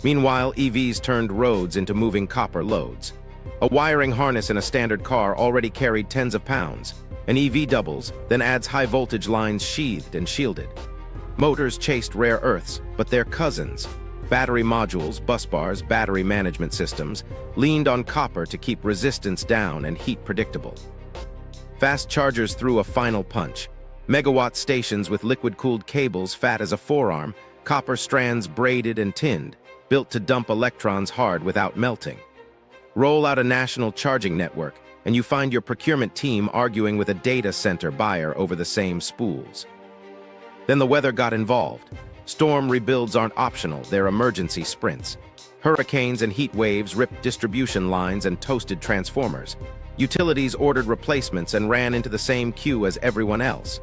Meanwhile, EVs turned roads into moving copper loads. A wiring harness in a standard car already carried tens of pounds. An EV doubles, then adds high-voltage lines sheathed and shielded. Motors chased rare earths, but they're cousins. Battery modules, busbars, battery management systems leaned on copper to keep resistance down and heat predictable. Fast chargers threw a final punch. Megawatt stations with liquid-cooled cables fat as a forearm, copper strands braided and tinned, built to dump electrons hard without melting. Roll out a national charging network, and you find your procurement team arguing with a data center buyer over the same spools. Then the weather got involved. Storm rebuilds aren't optional, they're emergency sprints. Hurricanes and heat waves ripped distribution lines and toasted transformers. Utilities ordered replacements and ran into the same queue as everyone else.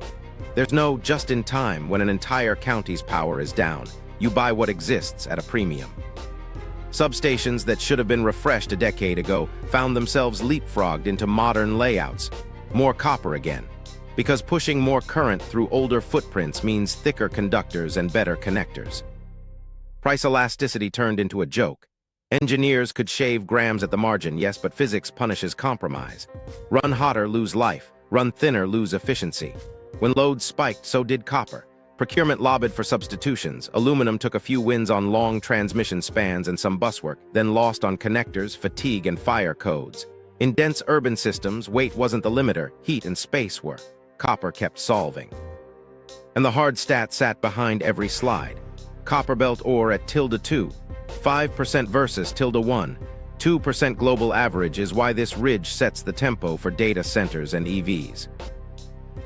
There's no just-in-time when an entire county's power is down. You buy what exists at a premium. Substations that should have been refreshed a decade ago found themselves leapfrogged into modern layouts. More copper again. Because pushing more current through older footprints means thicker conductors and better connectors. Price elasticity turned into a joke. Engineers could shave grams at the margin, yes, but physics punishes compromise. Run hotter, lose life. Run thinner, lose efficiency. When loads spiked, so did copper. Procurement lobbied for substitutions. Aluminum took a few wins on long transmission spans and some buswork, then lost on connectors, fatigue, and fire codes. In dense urban systems, weight wasn't the limiter, heat and space were. Copper kept solving. And the hard stat sat behind every slide. Copperbelt ore at ~2, 5% versus ~1, 2% global average is why this ridge sets the tempo for data centers and EVs.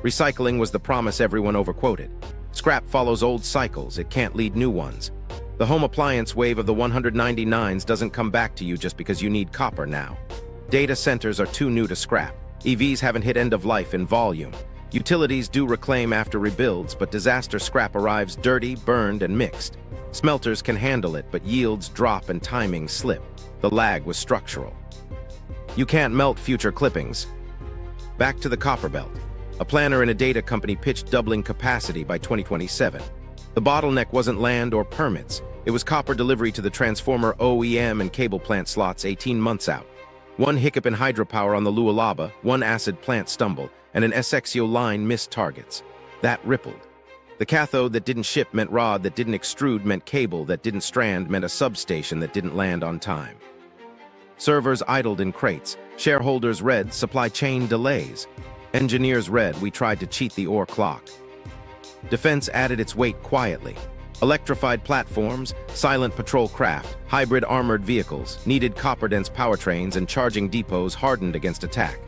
Recycling was the promise everyone overquoted. Scrap follows old cycles, it can't lead new ones. The home appliance wave of the 199s doesn't come back to you just because you need copper now. Data centers are too new to scrap. EVs haven't hit end of life in volume. Utilities do reclaim after rebuilds, but disaster scrap arrives dirty, burned, and mixed. Smelters can handle it, but yields drop and timings slip. The lag was structural. You can't melt future clippings. Back to the Copperbelt. A planner in a data company pitched doubling capacity by 2027. The bottleneck wasn't land or permits. It was copper delivery to the transformer OEM and cable plant slots 18 months out. One hiccup in hydropower on the Lualaba, one acid plant stumble, and an SXO line missed targets. That rippled. The cathode that didn't ship meant rod that didn't extrude meant cable that didn't strand meant a substation that didn't land on time. Servers idled in crates. Shareholders read supply chain delays. Engineers read we tried to cheat the ore clock. Defense added its weight quietly. Electrified platforms, silent patrol craft, hybrid armored vehicles, needed copper-dense powertrains and charging depots hardened against attack.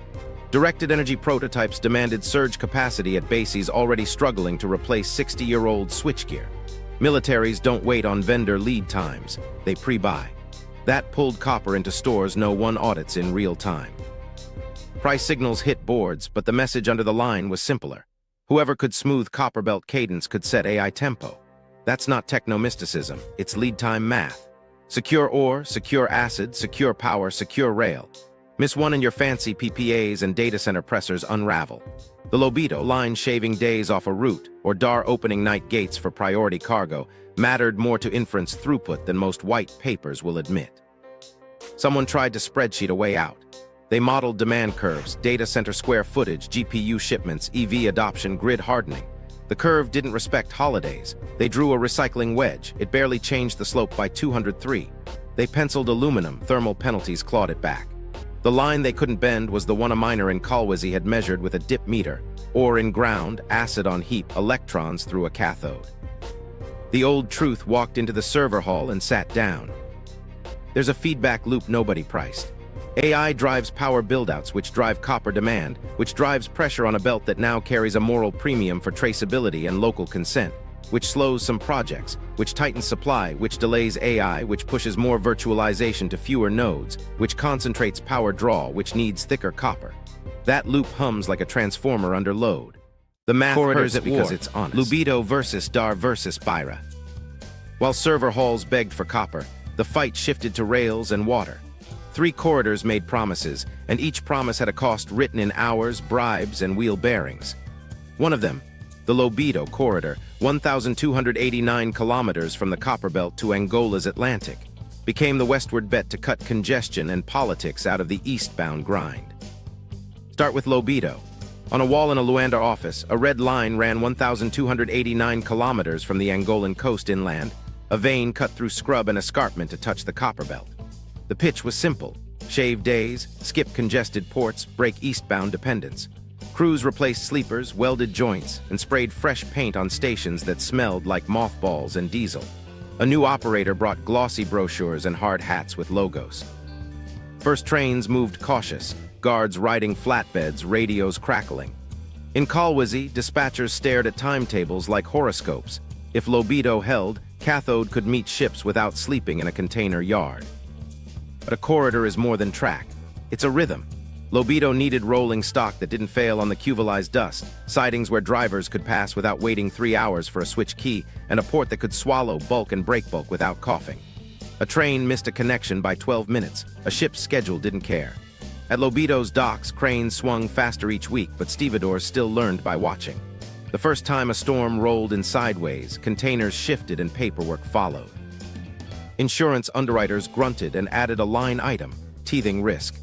Directed energy prototypes demanded surge capacity at bases already struggling to replace 60-year-old switchgear. Militaries don't wait on vendor lead times, they pre-buy. That pulled copper into stores no one audits in real time. Price signals hit boards, but the message under the line was simpler. Whoever could smooth Copperbelt cadence could set AI tempo. That's not techno-mysticism, it's lead time math. Secure ore, secure acid, secure power, secure rail. Miss one and your fancy PPAs and data center pressers unravel. The Lobito line shaving days off a route, or DAR opening night gates for priority cargo, mattered more to inference throughput than most white papers will admit. Someone tried to spreadsheet a way out. They modeled demand curves, data center square footage, GPU shipments, EV adoption, grid hardening. The curve didn't respect holidays. They drew a recycling wedge. It barely changed the slope by 203. They penciled aluminum. Thermal penalties clawed it back. The line they couldn't bend was the one a miner in Kalwizi had measured with a dip meter. Ore in ground, acid on heap, electrons through a cathode. The old truth walked into the server hall and sat down. There's a feedback loop nobody priced. AI drives power buildouts, which drive copper demand, which drives pressure on a belt that now carries a moral premium for traceability and local consent, which slows some projects, which tightens supply, which delays AI, which pushes more virtualization to fewer nodes, which concentrates power draw, which needs thicker copper. That loop hums like a transformer under load. The math hurts it because it's honest. Lobito versus DAR versus Beira. While server halls begged for copper, the fight shifted to rails and water. 3 corridors made promises, and each promise had a cost written in hours, bribes, and wheel bearings. One of them, the Lobito corridor, 1,289 kilometers from the Copperbelt to Angola's Atlantic, became the westward bet to cut congestion and politics out of the eastbound grind. Start with Lobito. On a wall in a Luanda office, a red line ran 1,289 kilometers from the Angolan coast inland, a vein cut through scrub and escarpment to touch the Copperbelt. The pitch was simple: shave days, skip congested ports, break eastbound dependence. Crews replaced sleepers, welded joints, and sprayed fresh paint on stations that smelled like mothballs and diesel. A new operator brought glossy brochures and hard hats with logos. First trains moved cautious, guards riding flatbeds, radios crackling. In Kalwizi, dispatchers stared at timetables like horoscopes. If Lobito held, cathode could meet ships without sleeping in a container yard. But a corridor is more than track. It's a rhythm. Lobito needed rolling stock that didn't fail on the cuvalized dust, sidings where drivers could pass without waiting 3 hours for a switch key, and a port that could swallow bulk and break bulk without coughing. A train missed a connection by 12 minutes. A ship's schedule didn't care. At Lobito's docks, cranes swung faster each week, but stevedores still learned by watching. The first time a storm rolled in sideways, containers shifted and paperwork followed. Insurance underwriters grunted and added a line item: teething risk.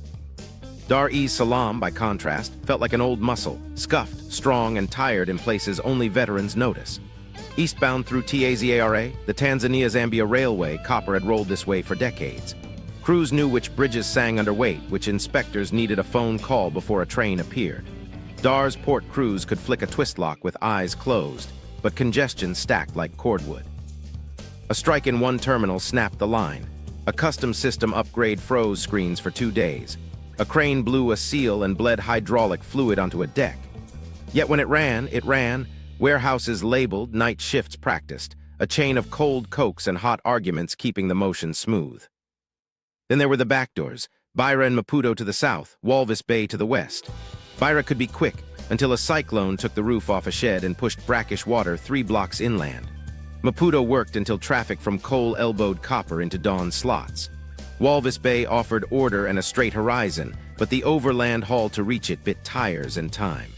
Dar-es-Salaam, by contrast, felt like an old muscle, scuffed, strong, and tired in places only veterans notice. Eastbound through Tazara, the Tanzania-Zambia Railway, copper had rolled this way for decades. Crews knew which bridges sang under weight, which inspectors needed a phone call before a train appeared. Dar's port crews could flick a twist lock with eyes closed, but congestion stacked like cordwood. A strike in one terminal snapped the line. A custom system upgrade froze screens for 2 days. A crane blew a seal and bled hydraulic fluid onto a deck. Yet when it ran, warehouses labeled, night shifts practiced, a chain of cold cokes and hot arguments keeping the motion smooth. Then there were the backdoors, Beira and Maputo to the south, Walvis Bay to the west. Beira could be quick, until a cyclone took the roof off a shed and pushed brackish water 3 blocks inland. Maputo worked until traffic from coal elbowed copper into dawn slots. Walvis Bay offered order and a straight horizon, but the overland haul to reach it bit tires and time.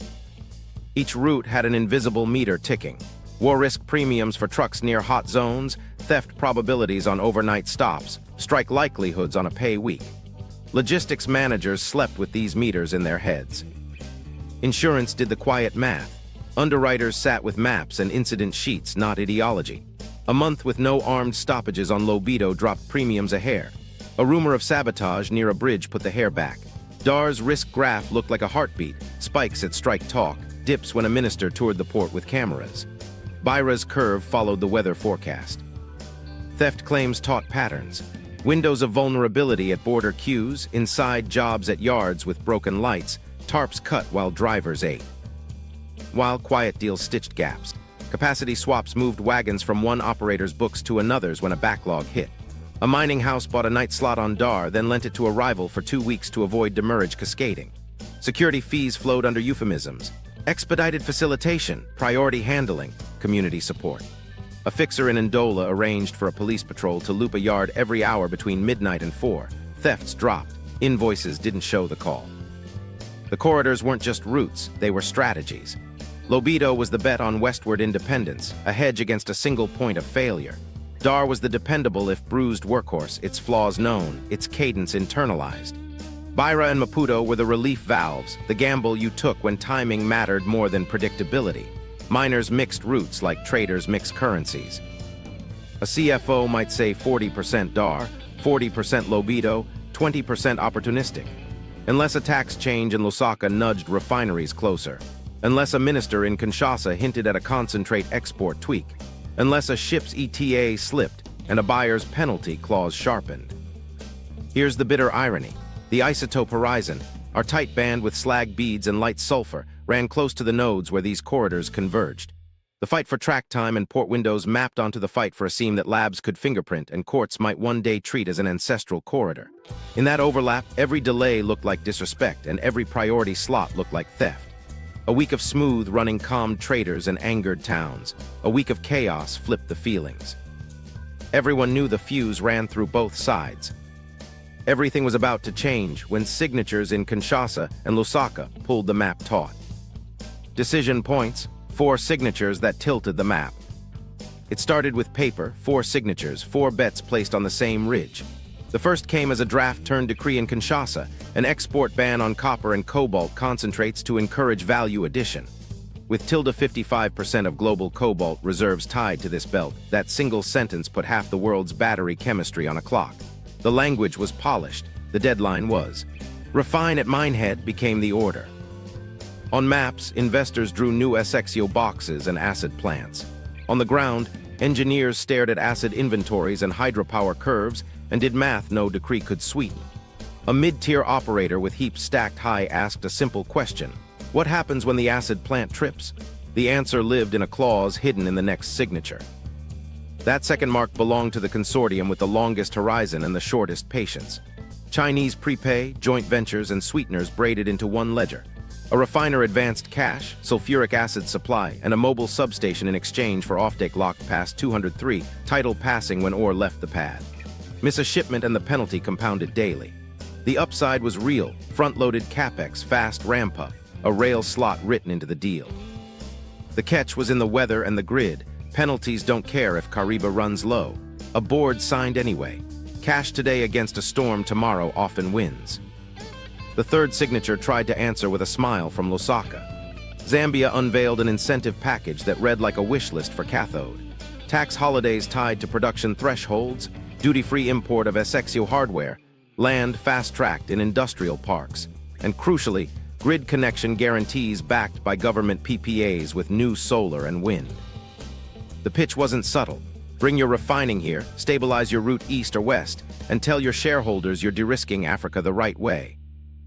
Each route had an invisible meter ticking. War risk premiums for trucks near hot zones, theft probabilities on overnight stops, strike likelihoods on a pay week. Logistics managers slept with these meters in their heads. Insurance did the quiet math. Underwriters sat with maps and incident sheets, not ideology. A month with no armed stoppages on Lobito dropped premiums a hair. A rumor of sabotage near a bridge put the hair back. Dar's risk graph looked like a heartbeat, spikes at strike talk, dips when a minister toured the port with cameras. Beira's curve followed the weather forecast. Theft claims taught patterns. Windows of vulnerability at border queues, inside jobs at yards with broken lights, tarps cut while drivers ate. While quiet deals stitched gaps. Capacity swaps moved wagons from one operator's books to another's when a backlog hit. A mining house bought a night slot on Dar, then lent it to a rival for 2 weeks to avoid demurrage cascading. Security fees flowed under euphemisms. Expedited facilitation, priority handling, community support. A fixer in Ndola arranged for a police patrol to loop a yard every hour between midnight and 4. Thefts dropped. Invoices didn't show the call. The corridors weren't just routes, they were strategies. Lobito was the bet on westward independence, a hedge against a single point of failure. Dar was the dependable if bruised workhorse, its flaws known, its cadence internalized. Beira and Maputo were the relief valves, the gamble you took when timing mattered more than predictability. Miners mixed routes like traders mix currencies. A CFO might say 40% Dar, 40% Lobito, 20% opportunistic. Unless a tax change in Lusaka nudged refineries closer. Unless a minister in Kinshasa hinted at a concentrate export tweak. Unless a ship's ETA slipped and a buyer's penalty clause sharpened. Here's the bitter irony. The Isotope horizon, our tight band with slag beads and light sulfur, ran close to the nodes where these corridors converged. The fight for track time and port windows mapped onto the fight for a seam that labs could fingerprint and courts might one day treat as an ancestral corridor. In that overlap, every delay looked like disrespect and every priority slot looked like theft. A week of smooth running calmed traders and angered towns. A week of chaos flipped the feelings. Everyone knew the fuse ran through both sides. Everything was about to change when signatures in Kinshasa and Lusaka pulled the map taut. Decision points, 4 signatures that tilted the map. It started with paper, 4 signatures, 4 bets placed on the same ridge. The first came as a draft-turned decree in Kinshasa, an export ban on copper and cobalt concentrates to encourage value addition. With tilde 55% of global cobalt reserves tied to this belt, that single sentence put half the world's battery chemistry on a clock. The language was polished, the deadline was. Refine at Minehead became the order. On maps, investors drew new SXO boxes and acid plants. On the ground, engineers stared at acid inventories and hydropower curves and did math no decree could sweeten. A mid-tier operator with heaps stacked high asked a simple question. What happens when the acid plant trips? The answer lived in a clause hidden in the next signature. That second mark belonged to the consortium with the longest horizon and the shortest patience. Chinese prepay, joint ventures, and sweeteners braided into one ledger. A refiner advanced cash, sulfuric acid supply, and a mobile substation in exchange for offtake locked past 203, title passing when ore left the pad. Miss a shipment and the penalty compounded daily. The upside was real, front-loaded capex, fast ramp-up, a rail slot written into the deal. The catch was in the weather and the grid. Penalties don't care if Kariba runs low. A board signed anyway. Cash today against a storm tomorrow often wins. The third signature tried to answer with a smile from Lusaka. Zambia unveiled an incentive package that read like a wish list for cathode. Tax holidays tied to production thresholds, duty-free import of Essexio hardware, land fast-tracked in industrial parks, and crucially, grid connection guarantees backed by government PPAs with new solar and wind. The pitch wasn't subtle. Bring your refining here, stabilize your route east or west, and tell your shareholders you're de-risking Africa the right way.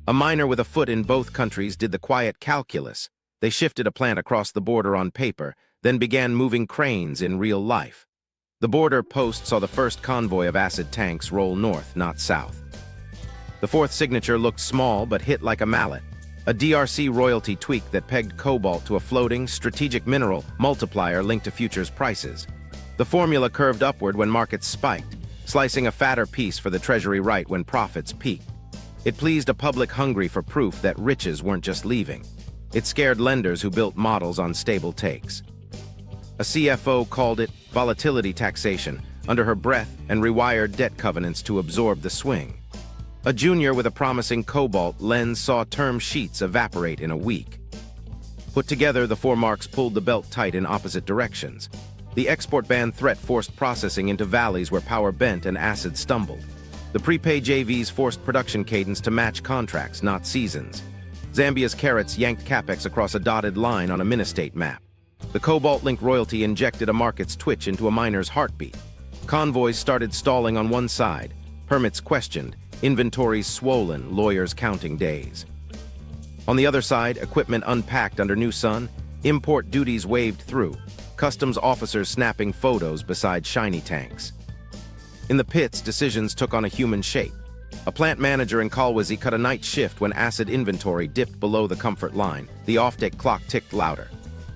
A miner with a foot in both countries did the quiet calculus. They shifted a plant across the border on paper, then began moving cranes in real life. The border post saw the first convoy of acid tanks roll north, not south. The fourth signature looked small but hit like a mallet, a DRC royalty tweak that pegged cobalt to a floating, strategic mineral multiplier linked to futures prices. The formula curved upward when markets spiked, slicing a fatter piece for the Treasury right when profits peaked. It pleased a public hungry for proof that riches weren't just leaving. It scared lenders who built models on stable takes. A CFO called it volatility taxation under her breath and rewired debt covenants to absorb the swing. A junior with a promising cobalt lens saw term sheets evaporate in a week. Put together, the four marks pulled the belt tight in opposite directions. The export ban threat forced processing into valleys where power bent and acid stumbled. The prepay JVs forced production cadence to match contracts, not seasons. Zambia's carrots yanked capex across a dotted line on a ministate map. The cobalt-linked royalty injected a market's twitch into a miner's heartbeat. Convoys started stalling on one side, permits questioned, inventories swollen, lawyers counting days. On the other side, equipment unpacked under new sun, import duties waved through, customs officers snapping photos beside shiny tanks. In the pits, decisions took on a human shape. A plant manager in Kolwezi cut a night shift when acid inventory dipped below the comfort line. The off-deck clock ticked louder.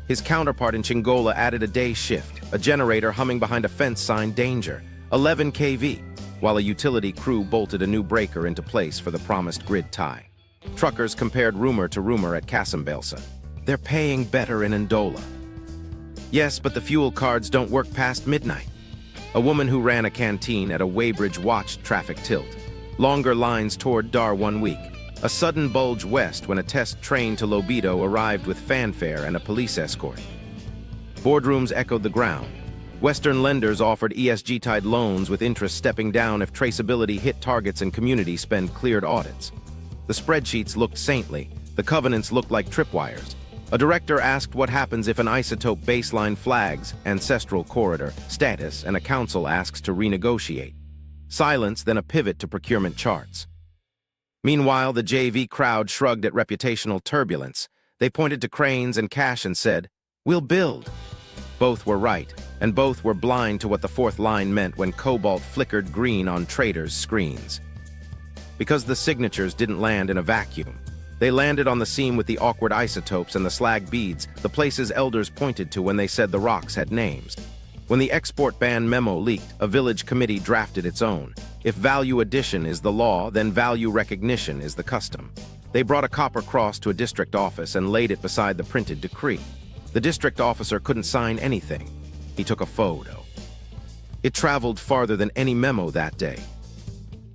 His counterpart in Chingola added a day shift, a generator humming behind a fence sign danger, 11 kV, while a utility crew bolted a new breaker into place for the promised grid tie. Truckers compared rumor to rumor at Kasambelsa. They're paying better in Ndola. Yes, but the fuel cards don't work past midnight. A woman who ran a canteen at a Weybridge watched traffic tilt. Longer lines toward Dar one week. A sudden bulge west when a test train to Lobito arrived with fanfare and a police escort. Boardrooms echoed the ground. Western lenders offered ESG-tied loans with interest stepping down if traceability hit targets and community spend cleared audits. The spreadsheets looked saintly. The covenants looked like tripwires. A director asked what happens if an isotope baseline flags ancestral corridor status and a council asks to renegotiate. Silence, then a pivot to procurement charts. Meanwhile, the JV crowd shrugged at reputational turbulence. They pointed to cranes and cash and said, "We'll build." Both were right, and both were blind to what the fourth line meant when cobalt flickered green on traders' screens. Because the signatures didn't land in a vacuum. They landed on the seam with the awkward isotopes and the slag beads, the places elders pointed to when they said the rocks had names. When the export ban memo leaked, a village committee drafted its own. If value addition is the law, then value recognition is the custom. They brought a copper cross to a district office and laid it beside the printed decree. The district officer couldn't sign anything. He took a photo. It traveled farther than any memo that day.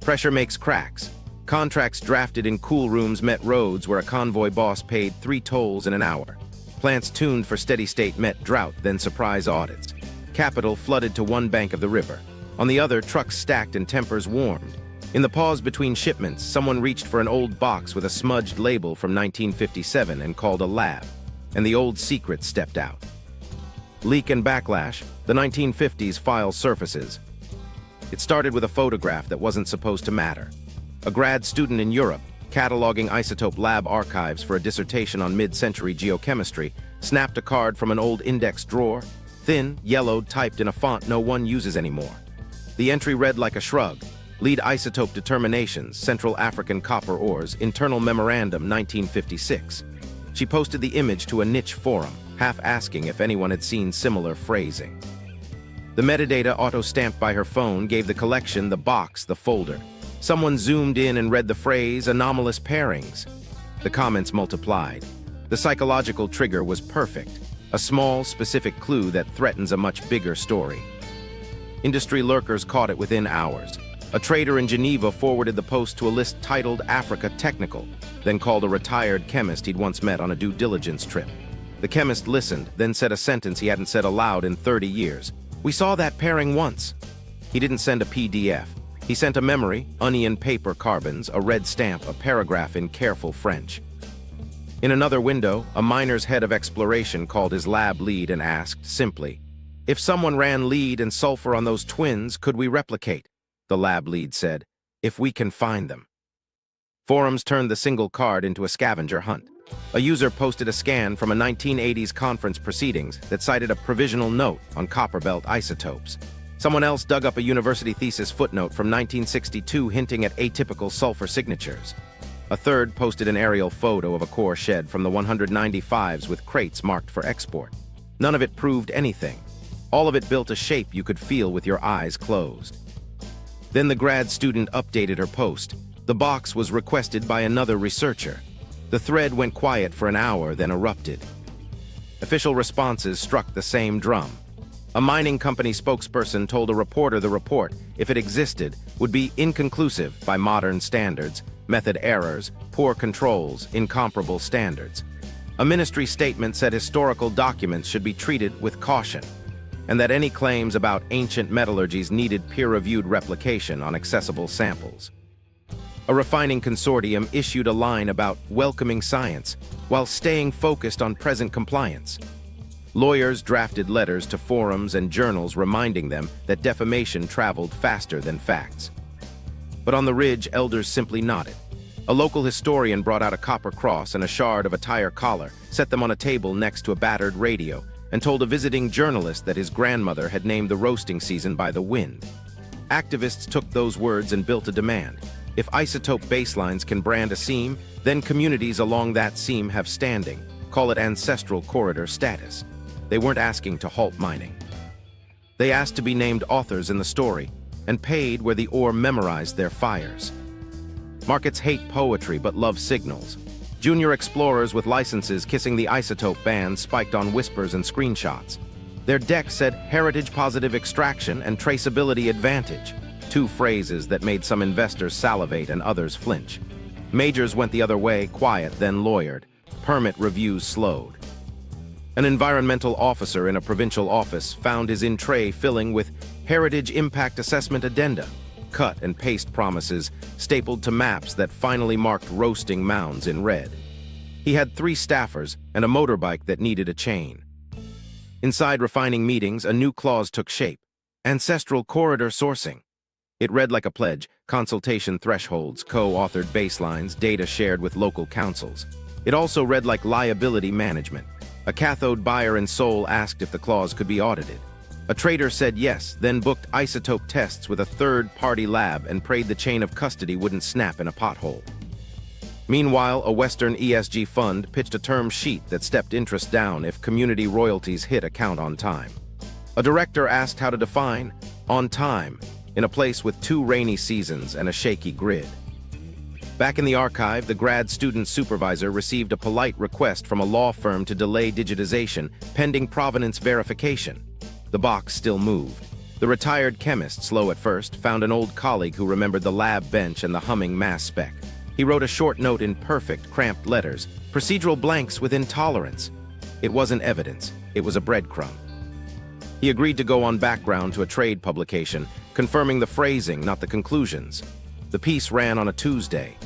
Pressure makes cracks. Contracts drafted in cool rooms met roads where a convoy boss paid 3 tolls in an hour. Plants tuned for steady state met drought, then surprise audits. Capital flooded to one bank of the river. On the other, trucks stacked and tempers warmed. In the pause between shipments, someone reached for an old box with a smudged label from 1957 and called a lab, and the old secret stepped out. Leak and Backlash, the 1950s file surfaces. It started with a photograph that wasn't supposed to matter. A grad student in Europe, cataloging isotope lab archives for a dissertation on mid-century geochemistry, snapped a card from an old index drawer, thin, yellowed, typed in a font no one uses anymore. The entry read like a shrug. Lead isotope determinations, Central African copper ores, internal memorandum 1956. She posted the image to a niche forum, half asking if anyone had seen similar phrasing. The metadata auto-stamped by her phone gave the collection, the box, the folder. Someone zoomed in and read the phrase, anomalous pairings. The comments multiplied. The psychological trigger was perfect. A small, specific clue that threatens a much bigger story. Industry lurkers caught it within hours. A trader in Geneva forwarded the post to a list titled Africa Technical, then called a retired chemist he'd once met on a due diligence trip. The chemist listened, then said a sentence he hadn't said aloud in 30 years. "We saw that pairing once." He didn't send a PDF. He sent a memory, onion paper carbons, a red stamp, a paragraph in careful French. In another window, a miner's head of exploration called his lab lead and asked, simply, "If someone ran lead and sulfur on those twins, could we replicate?" The lab lead said, "If we can find them." Forums turned the single card into a scavenger hunt. A user posted a scan from a 1980s conference proceedings that cited a provisional note on Copperbelt isotopes. Someone else dug up a university thesis footnote from 1962 hinting at atypical sulfur signatures. A third posted an aerial photo of a core shed from the 195s with crates marked for export. None of it proved anything. All of it built a shape you could feel with your eyes closed. Then the grad student updated her post. The box was requested by another researcher. The thread went quiet for an hour, then erupted. Official responses struck the same drum. A mining company spokesperson told a reporter the report, if it existed, would be inconclusive by modern standards, method errors, poor controls, incomparable standards. A ministry statement said historical documents should be treated with caution, and that any claims about ancient metallurgies needed peer-reviewed replication on accessible samples. A refining consortium issued a line about welcoming science while staying focused on present compliance. Lawyers drafted letters to forums and journals reminding them that defamation traveled faster than facts. But on the ridge, elders simply nodded. A local historian brought out a copper cross and a shard of a tire collar, set them on a table next to a battered radio, and told a visiting journalist that his grandmother had named the roasting season by the wind. Activists took those words and built a demand. If isotope baselines can brand a seam, then communities along that seam have standing. Call it ancestral corridor status. They weren't asking to halt mining. They asked to be named authors in the story and paid where the ore memorized their fires. Markets hate poetry but love signals. Junior explorers with licenses kissing the isotope band spiked on whispers and screenshots. Their deck said heritage positive extraction and traceability advantage, two phrases that made some investors salivate and others flinch. Majors went the other way, quiet, then lawyered. Permit reviews slowed. An environmental officer in a provincial office found his in-tray filling with heritage impact assessment addenda, cut and paste promises stapled to maps that finally marked roasting mounds in red. He had 3 staffers and a motorbike that needed a chain. Inside refining meetings, a new clause took shape: ancestral corridor sourcing. It read like a pledge: consultation thresholds, co-authored baselines, data shared with local councils. It also read like liability management. A cathode buyer in Seoul asked if the clause could be audited. A trader said yes, then booked isotope tests with a third-party lab and prayed the chain of custody wouldn't snap in a pothole. Meanwhile, a Western ESG fund pitched a term sheet that stepped interest down if community royalties hit account on time. A director asked how to define on time in a place with 2 rainy seasons and a shaky grid. Back in the archive, the grad student supervisor received a polite request from a law firm to delay digitization pending provenance verification. The box still moved. The retired chemist, slow at first, found an old colleague who remembered the lab bench and the humming mass spec. He wrote a short note in perfect, cramped letters, procedural blanks with intolerance. It wasn't evidence, it was a breadcrumb. He agreed to go on background to a trade publication, confirming the phrasing, not the conclusions. The piece ran on a Tuesday.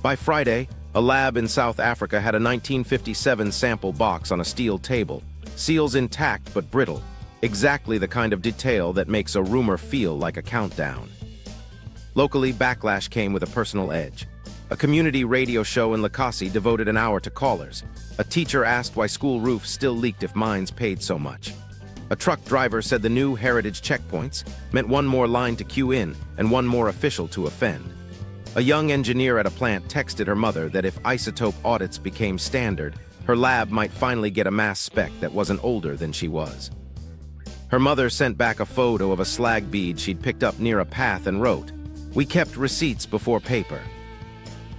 By Friday, a lab in South Africa had a 1957 sample box on a steel table, seals intact but brittle, exactly the kind of detail that makes a rumor feel like a countdown. Locally, Backlash came with a personal edge. A community radio show in Lakasi devoted an hour to callers. A teacher asked why school roofs still leaked if mines paid so much. A truck driver said the new heritage checkpoints meant one more line to queue in and one more official to offend. A young engineer at a plant texted her mother that if isotope audits became standard, her lab might finally get a mass spec that wasn't older than she was. Her mother sent back a photo of a slag bead she'd picked up near a path and wrote, "We kept receipts before paper."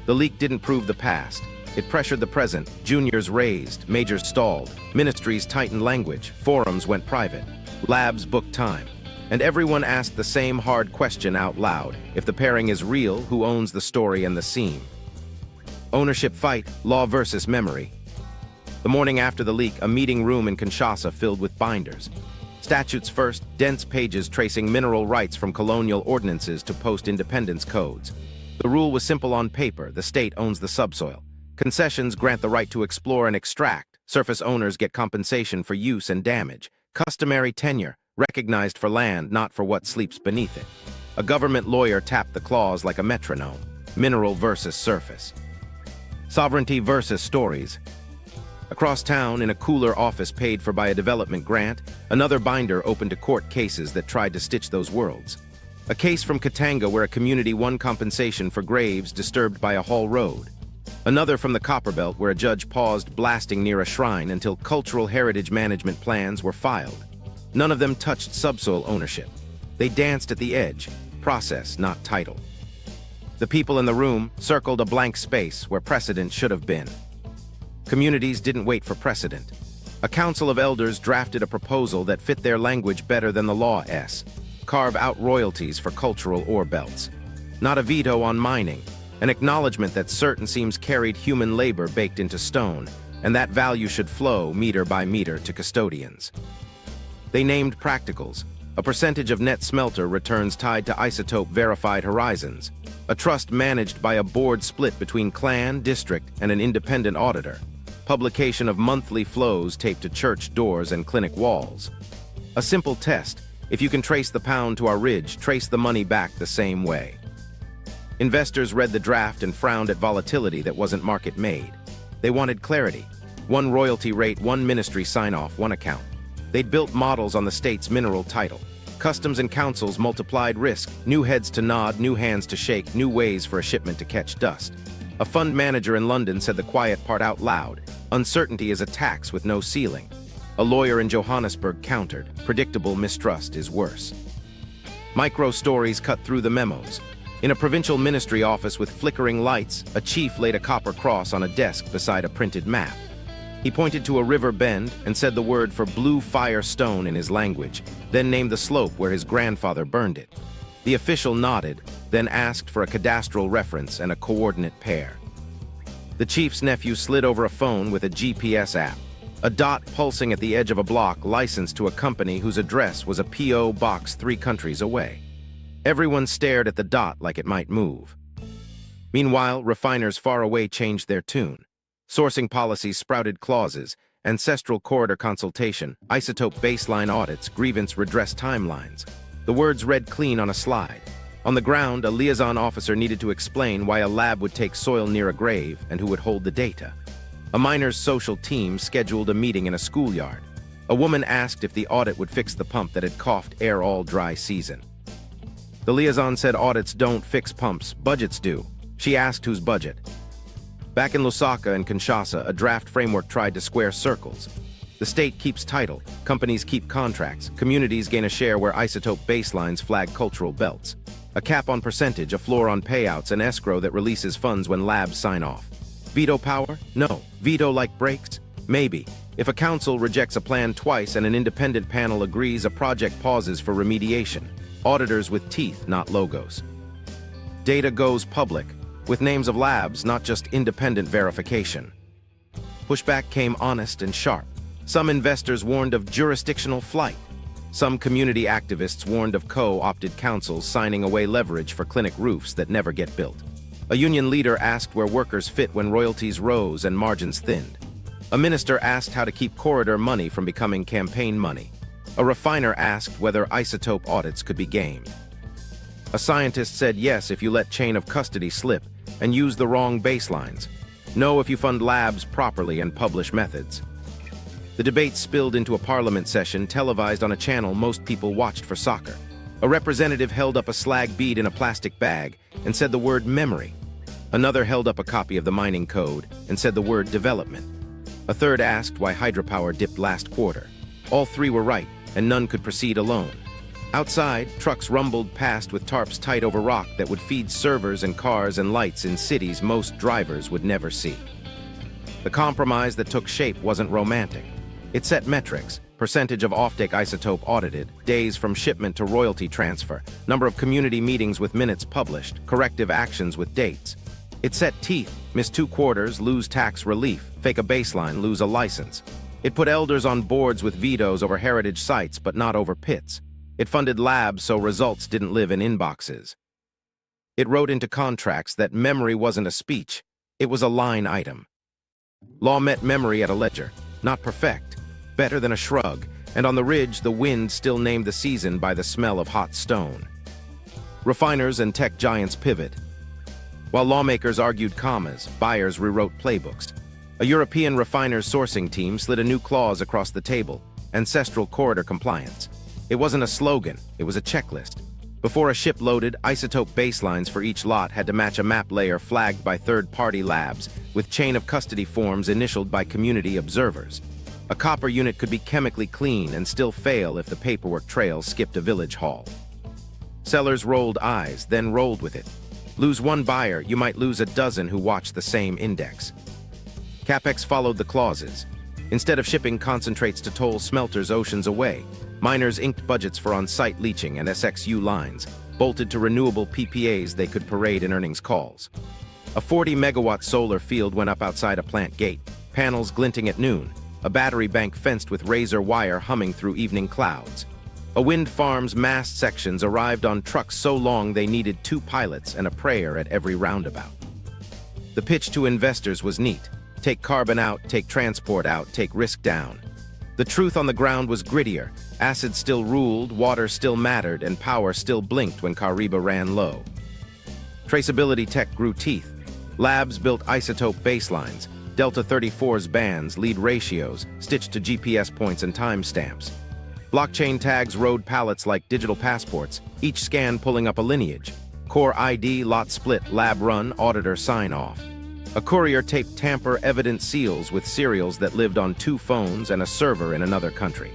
The leak didn't prove the past. It pressured the present. Juniors raised, majors stalled, ministries tightened language, forums went private, labs booked time. And everyone asked the same hard question out loud. If the pairing is real, who owns the story and the seam? Ownership fight, law versus memory. The morning after the leak, a meeting room in Kinshasa filled with binders. Statutes first, dense pages tracing mineral rights from colonial ordinances to post-independence codes. The rule was simple on paper: the state owns the subsoil. Concessions grant the right to explore and extract. Surface owners get compensation for use and damage. Customary tenure, recognized for land, not for what sleeps beneath it. A government lawyer tapped the clause like a metronome. Mineral versus surface. Sovereignty versus stories. Across town, in a cooler office paid for by a development grant, another binder opened to court cases that tried to stitch those worlds. A case from Katanga where a community won compensation for graves disturbed by a haul road. Another from the Copperbelt where a judge paused blasting near a shrine until cultural heritage management plans were filed. None of them touched subsoil ownership. They danced at the edge, process, not title. The people in the room circled a blank space where precedent should have been. Communities didn't wait for precedent. A council of elders drafted a proposal that fit their language better than the law. Carve out royalties for cultural ore belts. Not a veto on mining, an acknowledgement that certain seams carried human labor baked into stone, and that value should flow meter by meter to custodians. They named practicals, a percentage of net smelter returns tied to Isotope verified horizons, a trust managed by a board split between clan, district, and an independent auditor, publication of monthly flows taped to church doors and clinic walls. A simple test: if you can trace the pound to our ridge, trace the money back the same way. Investors read the draft and frowned at volatility that wasn't market-made. They wanted clarity. One royalty rate, one ministry sign-off, one account. They'd built models on the state's mineral title. Customs and councils multiplied risk, new heads to nod, new hands to shake, new ways for a shipment to catch dust. A fund manager in London said the quiet part out loud: uncertainty is a tax with no ceiling. A lawyer in Johannesburg countered: predictable mistrust is worse. Micro stories cut through the memos. In a provincial ministry office with flickering lights, a chief laid a copper cross on a desk beside a printed map. He pointed to a river bend and said the word for blue fire stone in his language, then named the slope where his grandfather burned it. The official nodded, then asked for a cadastral reference and a coordinate pair. The chief's nephew slid over a phone with a GPS app, a dot pulsing at the edge of a block licensed to a company whose address was a P.O. box 3 countries away. Everyone stared at the dot like it might move. Meanwhile, refiners far away changed their tune. Sourcing policies sprouted clauses, ancestral corridor consultation, isotope baseline audits, grievance redress timelines. The words read clean on a slide. On the ground, a liaison officer needed to explain why a lab would take soil near a grave and who would hold the data. A miners' social team scheduled a meeting in a schoolyard. A woman asked if the audit would fix the pump that had coughed air all dry season. The liaison said audits don't fix pumps, budgets do. She asked whose budget. Back in Lusaka and Kinshasa, a draft framework tried to square circles. The state keeps title, companies keep contracts, communities gain a share where isotope baselines flag cultural belts. A cap on percentage, a floor on payouts, an escrow that releases funds when labs sign off. Veto power? No. Veto like brakes? Maybe. If a council rejects a plan twice and an independent panel agrees, a project pauses for remediation. Auditors with teeth, not logos. Data goes public, with names of labs, not just independent verification. Pushback came honest and sharp. Some investors warned of jurisdictional flight. Some community activists warned of co-opted councils signing away leverage for clinic roofs that never get built. A union leader asked where workers fit when royalties rose and margins thinned. A minister asked how to keep corridor money from becoming campaign money. A refiner asked whether isotope audits could be gamed. A scientist said yes if you let chain of custody slip and use the wrong baselines. No if you fund labs properly and publish methods. The debate spilled into a parliament session televised on a channel most people watched for soccer. A representative held up a slag bead in a plastic bag and said the word memory. Another held up a copy of the mining code and said the word development. A third asked why hydropower dipped last quarter. All three were right, and none could proceed alone. Outside, trucks rumbled past with tarps tight over rock that would feed servers and cars and lights in cities most drivers would never see. The compromise that took shape wasn't romantic. It set metrics: percentage of offtake isotope audited, days from shipment to royalty transfer, number of community meetings with minutes published, corrective actions with dates. It set teeth: miss 2 quarters, lose tax relief, fake a baseline, lose a license. It put elders on boards with vetoes over heritage sites but not over pits. It funded labs so results didn't live in inboxes. It wrote into contracts that memory wasn't a speech, it was a line item. Law met memory at a ledger, not perfect, better than a shrug, and on the ridge the wind still named the season by the smell of hot stone. Refiners and tech giants pivot. While lawmakers argued commas, buyers rewrote playbooks. A European refiners sourcing team slid a new clause across the table: ancestral corridor compliance. It wasn't a slogan, it was a checklist. Before a ship loaded, isotope baselines for each lot had to match a map layer flagged by third-party labs, with chain of custody forms initialed by community observers. A copper unit could be chemically clean and still fail if the paperwork trail skipped a village hall. Sellers rolled eyes, then rolled with it. Lose one buyer, you might lose a dozen who watch the same index. CapEx followed the clauses. Instead of shipping concentrates to toll smelters oceans away, miners inked budgets for on-site leaching and SXU lines, bolted to renewable PPAs they could parade in earnings calls. A 40-megawatt solar field went up outside a plant gate, panels glinting at noon, a battery bank fenced with razor wire humming through evening clouds. A wind farm's mast sections arrived on trucks so long they needed 2 pilots and a prayer at every roundabout. The pitch to investors was neat: take carbon out, take transport out, take risk down. The truth on the ground was grittier. Acid still ruled, water still mattered, and power still blinked when Kariba ran low. Traceability tech grew teeth. Labs built isotope baselines, Delta 34's bands, lead ratios, stitched to GPS points and timestamps. Blockchain tags rode pallets like digital passports, each scan pulling up a lineage. Core ID, lot split, lab run, auditor sign-off. A courier taped tamper evident seals with serials that lived on 2 phones and a server in another country.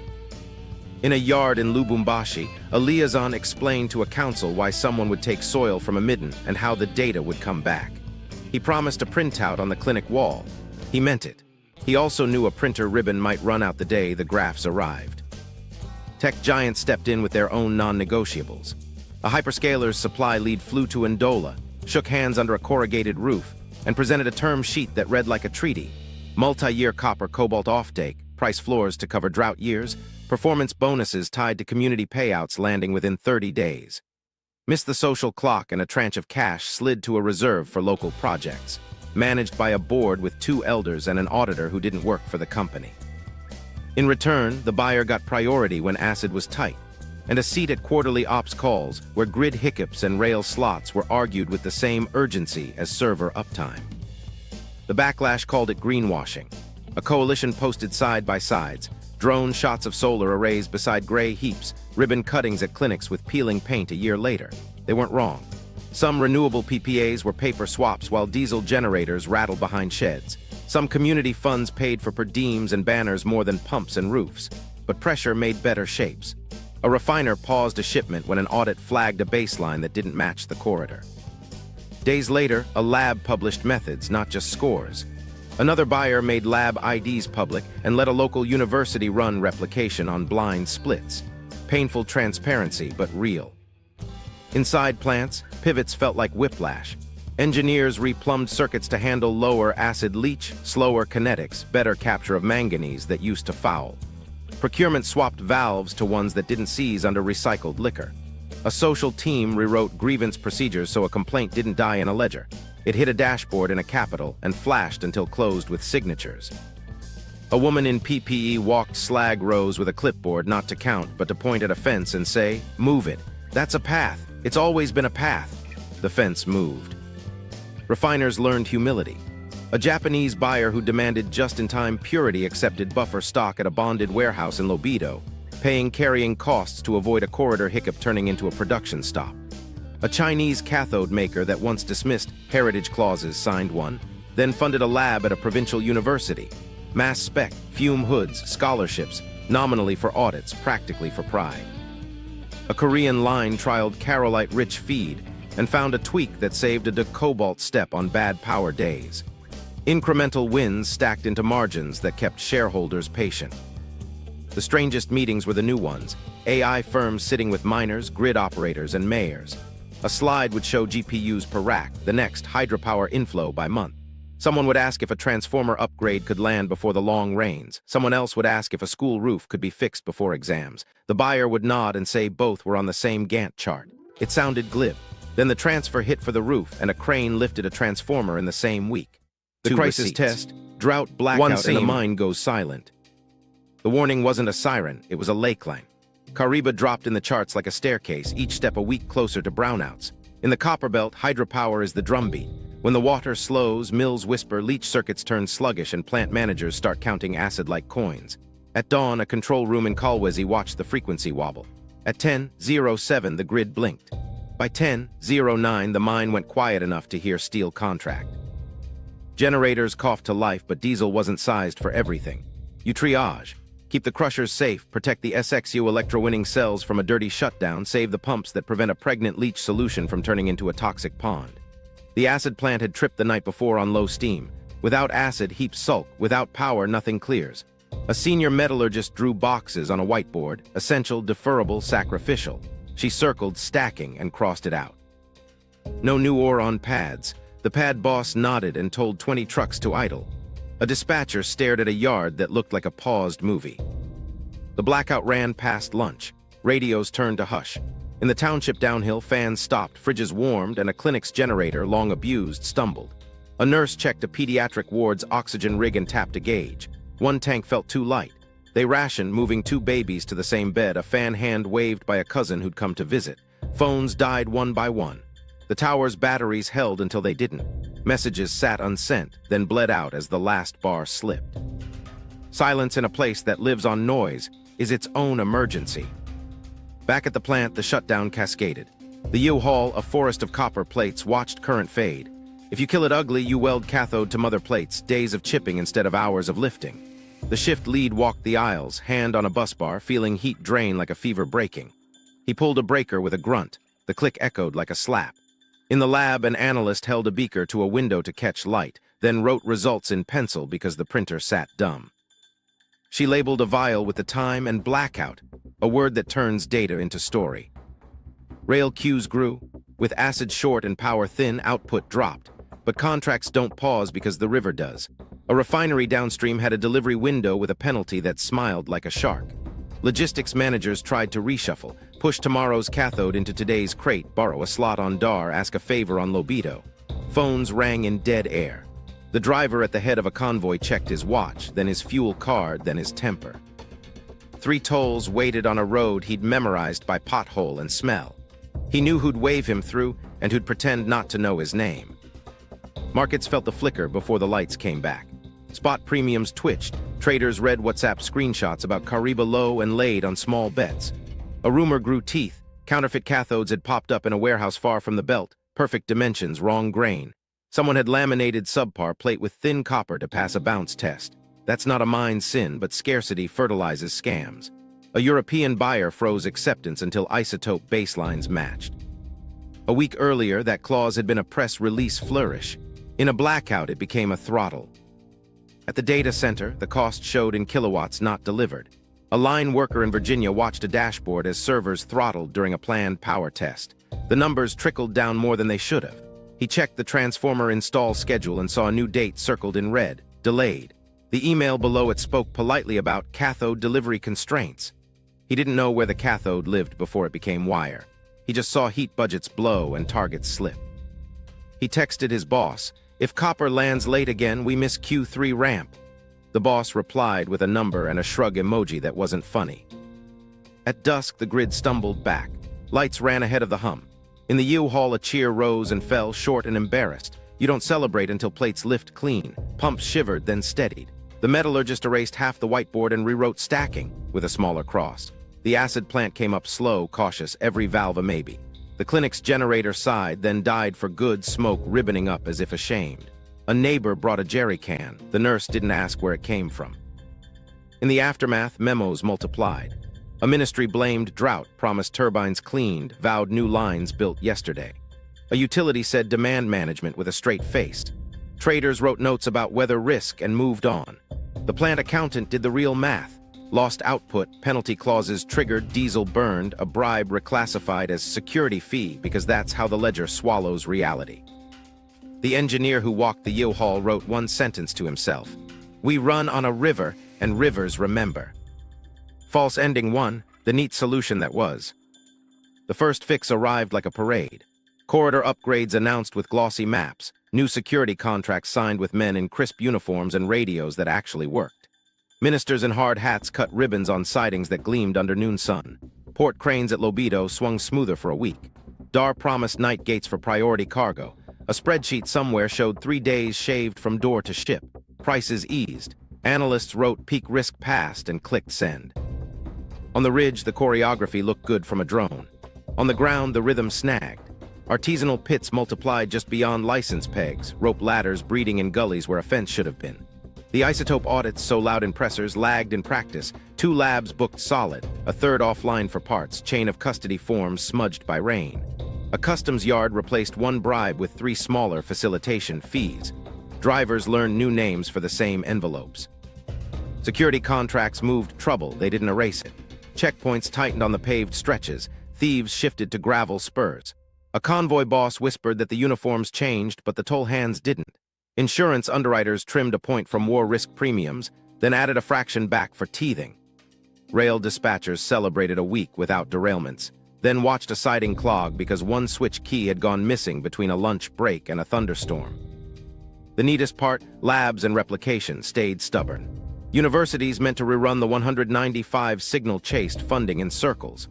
In a yard in Lubumbashi, a liaison explained to a council why someone would take soil from a midden and how the data would come back. He promised a printout on the clinic wall. He meant it. He also knew a printer ribbon might run out the day the graphs arrived. Tech giants stepped in with their own non-negotiables. A hyperscaler's supply lead flew to Ndola, shook hands under a corrugated roof, and presented a term sheet that read like a treaty: multi-year copper cobalt offtake, price floors to cover drought years, performance bonuses tied to community payouts landing within 30 days. Miss the social clock and a tranche of cash slid to a reserve for local projects, managed by a board with 2 elders and an auditor who didn't work for the company. In return, the buyer got priority when acid was tight, and a seat at quarterly ops calls where grid hiccups and rail slots were argued with the same urgency as server uptime. The Backlash called it greenwashing. A coalition posted side-by-sides, drone shots of solar arrays beside gray heaps, ribbon cuttings at clinics with peeling paint a year later. They weren't wrong. Some renewable PPAs were paper swaps while diesel generators rattled behind sheds. Some community funds paid for per diems and banners more than pumps and roofs. But pressure made better shapes. A refiner paused a shipment when an audit flagged a baseline that didn't match the corridor. Days later, a lab published methods, not just scores. Another buyer made lab IDs public and let a local university run replication on blind splits. Painful transparency, but real. Inside plants, pivots felt like whiplash. Engineers replumbed circuits to handle lower acid leach, slower kinetics, better capture of manganese that used to foul. Procurement swapped valves to ones that didn't seize under recycled liquor. A social team rewrote grievance procedures so a complaint didn't die in a ledger. It hit a dashboard in a capital and flashed until closed with signatures. A woman in PPE walked slag rows with a clipboard not to count but to point at a fence and say, "Move it. That's a path. It's always been a path." The fence moved. Refiners learned humility. A Japanese buyer who demanded just-in-time purity accepted buffer stock at a bonded warehouse in Lobito, paying carrying costs to avoid a corridor hiccup turning into a production stop. A Chinese cathode maker that once dismissed heritage clauses signed one, then funded a lab at a provincial university. Mass spec, fume hoods, scholarships, nominally for audits, practically for pride. A Korean line trialed Carolite-rich feed and found a tweak that saved a Cobalt step on bad power days. Incremental wins stacked into margins that kept shareholders patient. The strangest meetings were the new ones. AI firms sitting with miners, grid operators, and mayors. A slide would show GPUs per rack, the next hydropower inflow by month. Someone would ask if a transformer upgrade could land before the long rains. Someone else would ask if a school roof could be fixed before exams. The buyer would nod and say both were on the same Gantt chart. It sounded glib. Then the transfer hit for the roof, and a crane lifted a transformer in the same week. The crisis test, drought, blackout, and the mine goes silent. The warning wasn't a siren, it was a lakeline. Kariba dropped in the charts like a staircase, each step a week closer to brownouts. In the Copperbelt, hydropower is the drumbeat. When the water slows, mills whisper, leach circuits turn sluggish, and plant managers start counting acid like coins. At dawn, a control room in Kolwezi watched the frequency wobble. At 10:07, the grid blinked. By 10:09, the mine went quiet enough to hear steel contract. Generators coughed to life, but diesel wasn't sized for everything. You triage. Keep the crushers safe, protect the SXU electrowinning cells from a dirty shutdown, save the pumps that prevent a pregnant leach solution from turning into a toxic pond. The acid plant had tripped the night before on low steam. Without acid, heaps sulk. Without power, nothing clears. A senior metallurgist drew boxes on a whiteboard, essential, deferrable, sacrificial. She circled, stacking, and crossed it out. No new ore on pads. The pad boss nodded and told 20 trucks to idle. A dispatcher stared at a yard that looked like a paused movie. The blackout ran past lunch. Radios turned to hush. In the township downhill, fans stopped, fridges warmed, and a clinic's generator, long abused, stumbled. A nurse checked a pediatric ward's oxygen rig and tapped a gauge. One tank felt too light. They rationed, moving 2 babies to the same bed, a fan hand waved by a cousin who'd come to visit. Phones died one by one. The tower's batteries held until they didn't. Messages sat unsent, then bled out as the last bar slipped. Silence in a place that lives on noise is its own emergency. Back at the plant, the shutdown cascaded. The U-Haul, a forest of copper plates, watched current fade. If you kill it ugly, you weld cathode to mother plates, days of chipping instead of hours of lifting. The shift lead walked the aisles, hand on a bus bar, feeling heat drain like a fever breaking. He pulled a breaker with a grunt. The click echoed like a slap. In the lab, an analyst held a beaker to a window to catch light, then wrote results in pencil because the printer sat dumb. She labeled a vial with the time and blackout, a word that turns data into story. Rail queues grew. With acid short and power thin, output dropped. But contracts don't pause because the river does. A refinery downstream had a delivery window with a penalty that smiled like a shark. Logistics managers tried to reshuffle, push tomorrow's cathode into today's crate, borrow a slot on DAR, ask a favor on Lobito. Phones rang in dead air. The driver at the head of a convoy checked his watch, then his fuel card, then his temper. 3 tolls waited on a road he'd memorized by pothole and smell. He knew who'd wave him through and who'd pretend not to know his name. Markets felt the flicker before the lights came back. Spot premiums twitched. Traders read WhatsApp screenshots about Kariba low and laid on small bets. A rumor grew teeth. Counterfeit cathodes had popped up in a warehouse far from the belt. Perfect dimensions, wrong grain. Someone had laminated subpar plate with thin copper to pass a bounce test. That's not a mine sin, but scarcity fertilizes scams. A European buyer froze acceptance until Isotope baselines matched. A week earlier, that clause had been a press release flourish. In a blackout, it became a throttle. At the data center, the cost showed in kilowatts not delivered. A line worker in Virginia watched a dashboard as servers throttled during a planned power test. The numbers trickled down more than they should have. He checked the transformer install schedule and saw a new date circled in red, delayed. The email below it spoke politely about cathode delivery constraints. He didn't know where the cathode lived before it became wire. He just saw heat budgets blow and targets slip. He texted his boss, "If copper lands late again, we miss Q3 ramp." The boss replied with a number and a shrug emoji that wasn't funny. At dusk, the grid stumbled back. Lights ran ahead of the hum. In the U-Haul, a cheer rose and fell, short and embarrassed. You don't celebrate until plates lift clean. Pumps shivered, then steadied. The metallurgist erased half the whiteboard and rewrote stacking with a smaller cross. The acid plant came up slow, cautious, every valve a maybe. The clinic's generator sighed, then died for good, smoke ribboning up as if ashamed. A neighbor brought a jerry can. The nurse didn't ask where it came from. In the aftermath, memos multiplied. A ministry blamed Drought, promised turbines cleaned, vowed new lines built yesterday. A utility said demand management with a straight face. Traders wrote notes about weather risk and moved on. The plant accountant did the real math. Lost output, penalty clauses triggered, diesel burned, a bribe reclassified as security fee because that's how the ledger swallows reality. The engineer who walked the U-Haul wrote one sentence to himself. We run on a river, and rivers remember. False ending 1, the neat solution that was. The first fix arrived like a parade. Corridor upgrades announced with glossy maps, new security contracts signed with men in crisp uniforms and radios that actually worked. Ministers in hard hats cut ribbons on sidings that gleamed under noon sun. Port cranes at Lobito swung smoother for a week. DAR promised night gates for priority cargo. A spreadsheet somewhere showed 3 days shaved from door to ship. Prices eased. Analysts wrote peak risk passed and clicked send. On the ridge, the choreography looked good from a drone. On the ground, the rhythm snagged. Artisanal pits multiplied just beyond license pegs, rope ladders breeding in gullies where a fence should have been. The Isotope audits, so loud in pressers, lagged in practice. 2 labs booked solid, a third offline for parts, chain of custody forms smudged by rain. A customs yard replaced 1 bribe with 3 smaller facilitation fees. Drivers learned new names for the same envelopes. Security contracts moved trouble, they didn't erase it. Checkpoints tightened on the paved stretches, thieves shifted to gravel spurs. A convoy boss whispered that the uniforms changed, but the toll hands didn't. Insurance underwriters trimmed a point from war risk premiums, then added a fraction back for teething. Rail dispatchers celebrated a week without derailments, then watched a siding clog because 1 switch key had gone missing between a lunch break and a thunderstorm. The neatest part, labs and replication, stayed stubborn. Universities meant to rerun the 195 signal-chased funding in circles.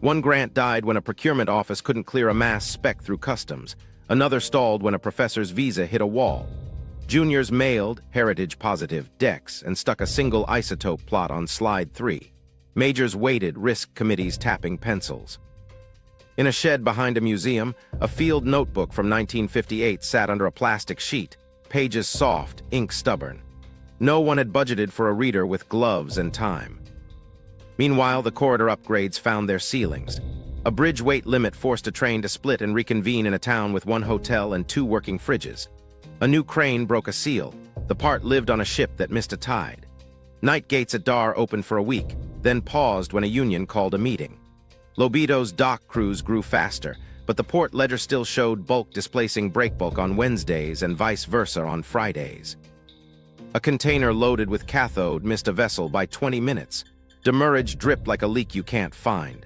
1 grant died when a procurement office couldn't clear a mass spec through customs. Another stalled when a professor's visa hit a wall. Juniors mailed, heritage-positive, decks and stuck a single isotope plot on slide 3. Majors waited, risk committees tapping pencils. In a shed behind a museum, a field notebook from 1958 sat under a plastic sheet, pages soft, ink stubborn. No one had budgeted for a reader with gloves and time. Meanwhile, the corridor upgrades found their ceilings. A bridge weight limit forced a train to split and reconvene in a town with 1 hotel and 2 working fridges. A new crane broke a seal. The part lived on a ship that missed a tide. Night gates at DAR opened for a week, then paused when a union called a meeting. Lobito's dock crews grew faster, but the port ledger still showed bulk displacing breakbulk on Wednesdays and vice versa on Fridays. A container loaded with cathode missed a vessel by 20 minutes. Demurrage dripped like a leak you can't find.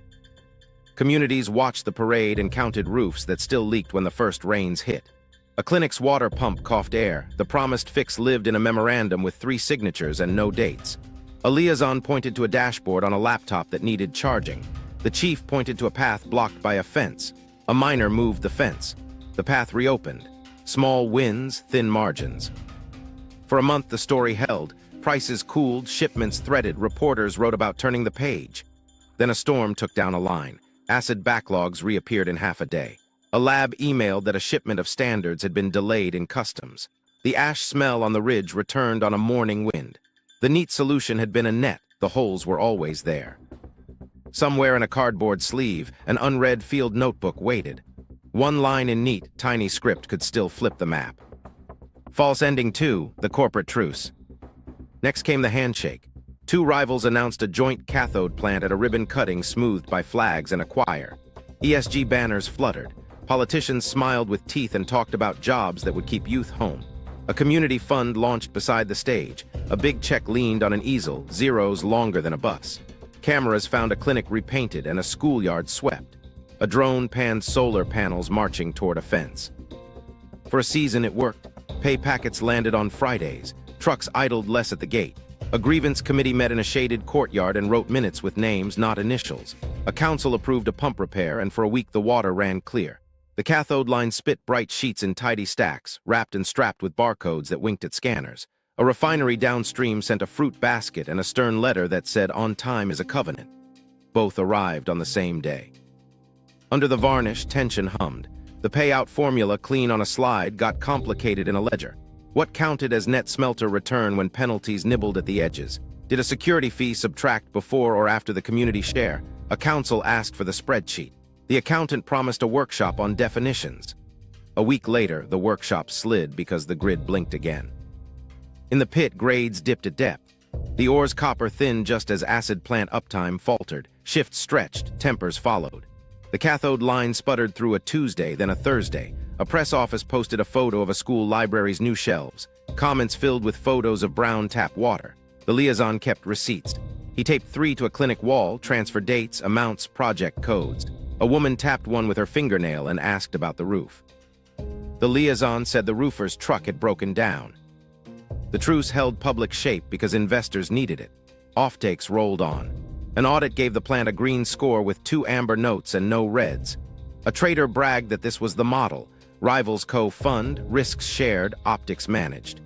Communities watched the parade and counted roofs that still leaked when the first rains hit. A clinic's water pump coughed air. The promised fix lived in a memorandum with 3 signatures and no dates. A liaison pointed to a dashboard on a laptop that needed charging. The chief pointed to a path blocked by a fence. A miner moved the fence. The path reopened. Small wins, thin margins. For a month the story held. Prices cooled, shipments threaded, reporters wrote about turning the page. Then a storm took down a line. Acid backlogs reappeared in half a day. A lab emailed that a shipment of standards had been delayed in customs. The ash smell on the ridge returned on a morning wind. The neat solution had been a net. The holes were always there. Somewhere in a cardboard sleeve, an unread field notebook waited. 1 line in neat, tiny script could still flip the map. False ending 2, the corporate truce. Next came the handshake. 2 rivals announced a joint cathode plant at a ribbon cutting smoothed by flags and a choir. ESG banners fluttered. Politicians smiled with teeth and talked about jobs that would keep youth home. A community fund launched beside the stage. A big check leaned on an easel, zeros longer than a bus. Cameras found a clinic repainted and a schoolyard swept. A drone panned solar panels marching toward a fence. For a season it worked. Pay packets landed on Fridays. Trucks idled less at the gate. A grievance committee met in a shaded courtyard and wrote minutes with names, not initials. A council approved a pump repair, and for a week the water ran clear. The cathode line spit bright sheets in tidy stacks, wrapped and strapped with barcodes that winked at scanners. A refinery downstream sent a fruit basket and a stern letter that said, "On time is a covenant." Both arrived on the same day. Under the varnish, tension hummed. The payout formula, clean on a slide, got complicated in a ledger. What counted as net smelter return when penalties nibbled at the edges? Did a security fee subtract before or after the community share? A council asked for the spreadsheet. The accountant promised a workshop on definitions. A week later, the workshop slid because the grid blinked again. In the pit, grades dipped at depth. The ore's copper thinned just as acid plant uptime faltered, shifts stretched, tempers followed. The cathode line sputtered through a Tuesday, then a Thursday. A press office posted a photo of a school library's new shelves, comments filled with photos of brown tap water. The liaison kept receipts. He taped 3 to a clinic wall, transfer dates, amounts, project codes. A woman tapped one with her fingernail and asked about the roof. The liaison said the roofer's truck had broken down. The truce held public shape because investors needed it. Offtakes rolled on. An audit gave the plant a green score with 2 amber notes and no reds. A trader bragged that this was the model. Rivals co-fund, risks shared, optics managed.